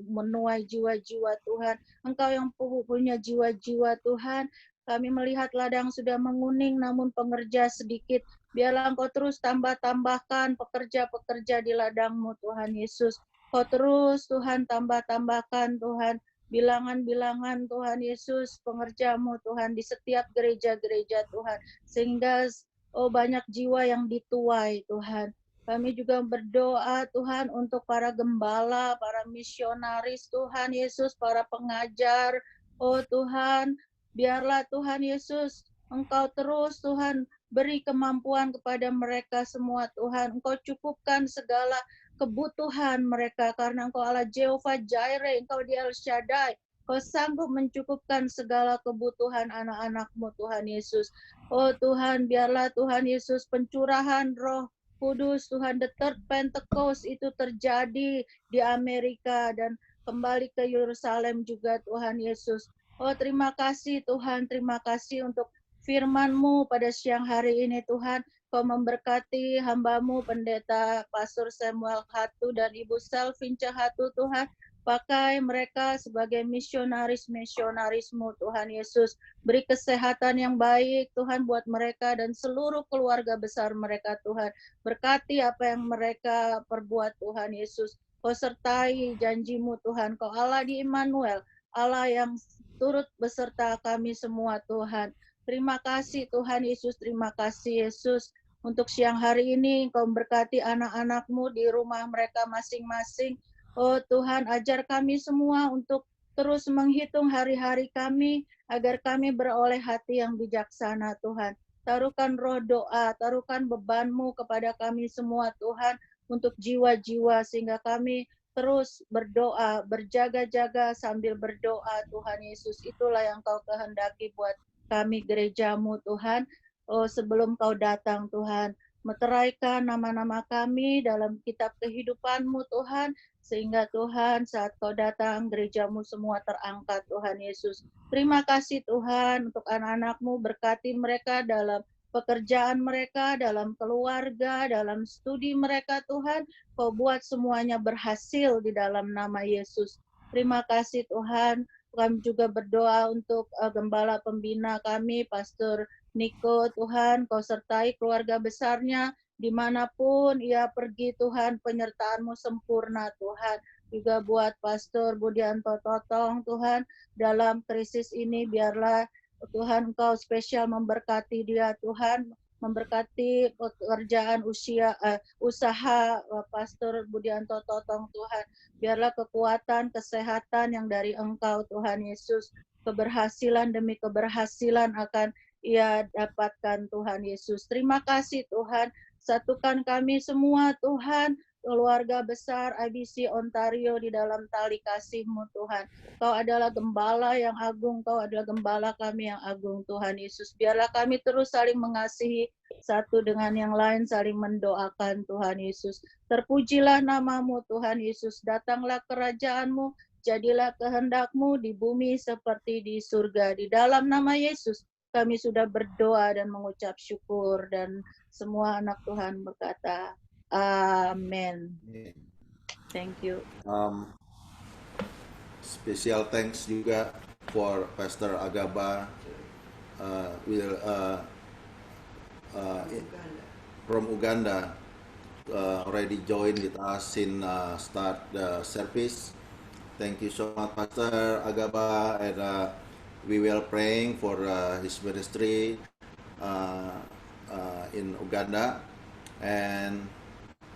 menuai jiwa-jiwa Tuhan. Engkau yang punya jiwa-jiwa Tuhan. Kami melihat ladang sudah menguning namun pengerja sedikit. Biarlah Engkau terus tambah-tambahkan pekerja-pekerja di ladang-Mu Tuhan Yesus. Kau terus Tuhan tambah-tambahkan Tuhan bilangan-bilangan Tuhan Yesus pengerja-Mu Tuhan di setiap gereja-gereja Tuhan. Sehingga banyak jiwa yang dituai Tuhan. Kami juga berdoa Tuhan untuk para gembala, para misionaris Tuhan Yesus, para pengajar. Oh Tuhan, biarlah Tuhan Yesus, Engkau terus Tuhan beri kemampuan kepada mereka semua Tuhan. Engkau cukupkan segala kebutuhan mereka karena Engkau Allah Jehovah Jireh, Engkau di El Shaddai. Kau sanggup mencukupkan segala kebutuhan anak-anak-Mu Tuhan Yesus. Oh Tuhan, biarlah Tuhan Yesus pencurahan Roh Kudus Tuhan, the third Pentecost itu terjadi di Amerika dan kembali ke Yerusalem juga Tuhan Yesus. Oh terima kasih Tuhan, terima kasih untuk firman-Mu pada siang hari ini Tuhan. Kau memberkati hamba-Mu Pendeta Pastor Samuel Hatu dan Ibu Selvinca Hatu Tuhan. Pakai mereka sebagai misionaris-misionaris-Mu Tuhan Yesus. Beri kesehatan yang baik Tuhan buat mereka dan seluruh keluarga besar mereka Tuhan. Berkati apa yang mereka perbuat Tuhan Yesus. Kau sertai janji-Mu Tuhan. Kau Allah di Immanuel, Allah yang turut beserta kami semua Tuhan. Terima kasih Tuhan Yesus, terima kasih Yesus. Untuk siang hari ini Engkau berkati anak-anak-Mu di rumah mereka masing-masing. Oh Tuhan, ajar kami semua untuk terus menghitung hari-hari kami agar kami beroleh hati yang bijaksana Tuhan. Taruhkan roh doa, taruhkan beban-Mu kepada kami semua Tuhan untuk jiwa-jiwa sehingga kami terus berdoa, berjaga-jaga sambil berdoa Tuhan Yesus. Itulah yang Kau kehendaki buat kami gereja-Mu Tuhan. Oh sebelum Kau datang Tuhan, meteraikan nama-nama kami dalam kitab kehidupan-Mu Tuhan. Sehingga Tuhan saat Kau datang gereja-Mu semua terangkat Tuhan Yesus. Terima kasih Tuhan untuk anak-anak-Mu, berkati mereka dalam pekerjaan mereka, dalam keluarga, dalam studi mereka Tuhan. Kau buat semuanya berhasil di dalam nama Yesus. Terima kasih Tuhan. Kami juga berdoa untuk gembala pembina kami, Pastor Niko Tuhan. Kau sertai keluarga besarnya. Dimanapun ia pergi Tuhan, penyertaan-Mu sempurna Tuhan. Juga buat Pastor Budianto Totong Tuhan, dalam krisis ini biarlah Tuhan Engkau spesial memberkati dia Tuhan, memberkati pekerjaan usaha Pastor Budianto Totong Tuhan. Biarlah kekuatan, kesehatan yang dari Engkau Tuhan Yesus, keberhasilan demi keberhasilan akan ia dapatkan Tuhan Yesus. Terima kasih Tuhan. Satukan kami semua Tuhan, keluarga besar IBC Ontario di dalam tali kasih-Mu Tuhan. Kau adalah gembala yang agung, Kau adalah gembala kami yang agung Tuhan Yesus. Biarlah kami terus saling mengasihi satu dengan yang lain, saling mendoakan Tuhan Yesus. Terpujilah nama-Mu Tuhan Yesus, datanglah kerajaan-Mu, jadilah kehendak-Mu di bumi seperti di surga. Di dalam nama Yesus kami sudah berdoa dan mengucap syukur dan semua anak Tuhan berkata, Amen. Thank you. Special thanks juga for Pastor Agaba from Uganda already joined with us in start the service. Thank you so much, Pastor Agaba, and we will praying for his ministry in Uganda. And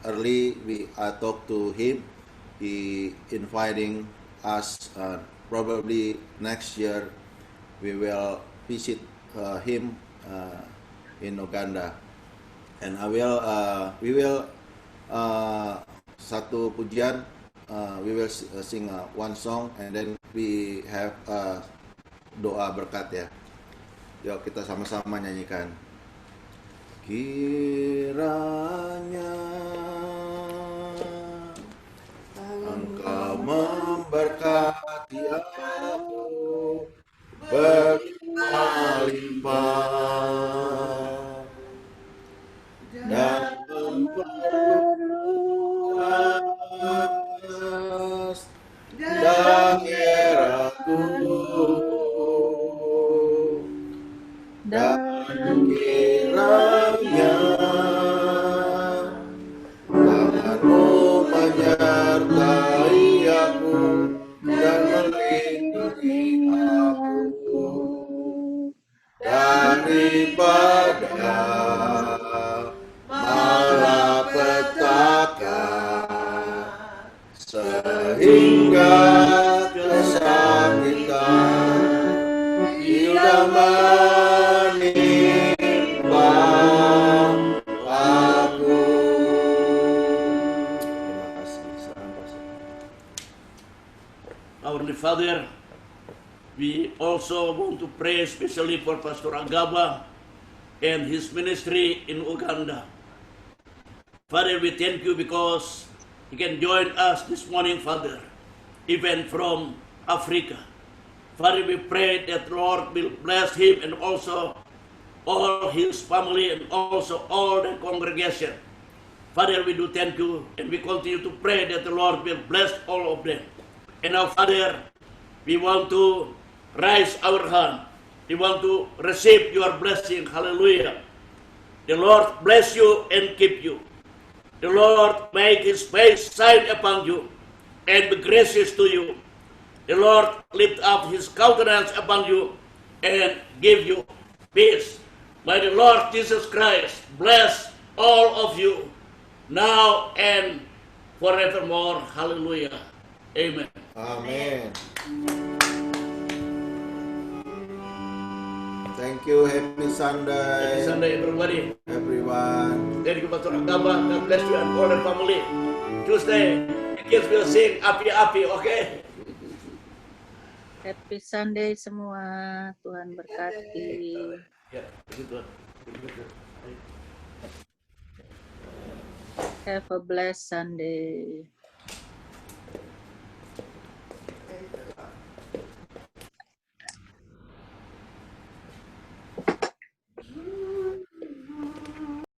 early I talked to him. He inviting us. Probably next year we will visit him in Uganda, and we will satu pujian. We will sing one song and then we have doa berkat ya. Yuk kita sama-sama nyanyikan. Kiranya Engkau memberkati aku berlimpah dan memperluas daerahku dan kiranya tanganmu menyertai aku dan melindungi aku daripada malapetaka sehingga kesakitan tidak menimpa aku. Terima kasih. Salam Pastor. Our Heavenly Father, we also want to pray especially for Pastor Agaba and his ministry in Uganda. Father, we thank you because he can join us this morning, Father, even from Africa. Father, we pray that Lord will bless him and also all his family and also all the congregation. Father, we do thank you and we continue to pray that the Lord will bless all of them. And now, Father, we want to raise our hand. We want to receive your blessing. Hallelujah. The Lord bless you and keep you. The Lord make his face shine upon you and be gracious to you. The Lord lift up his countenance upon you and give you peace. May the Lord Jesus Christ bless all of you now and forevermore. Hallelujah. Amen. Amen. Thank you. Happy Sunday. Happy Sunday, everybody. Everyone. Thank you, Pastor Agaba. God bless you and all the family. Tuesday, the kids will sing api-api, okay? Happy Sunday semua. Tuhan berkati. Ya, begitu. Have a blessed Sunday.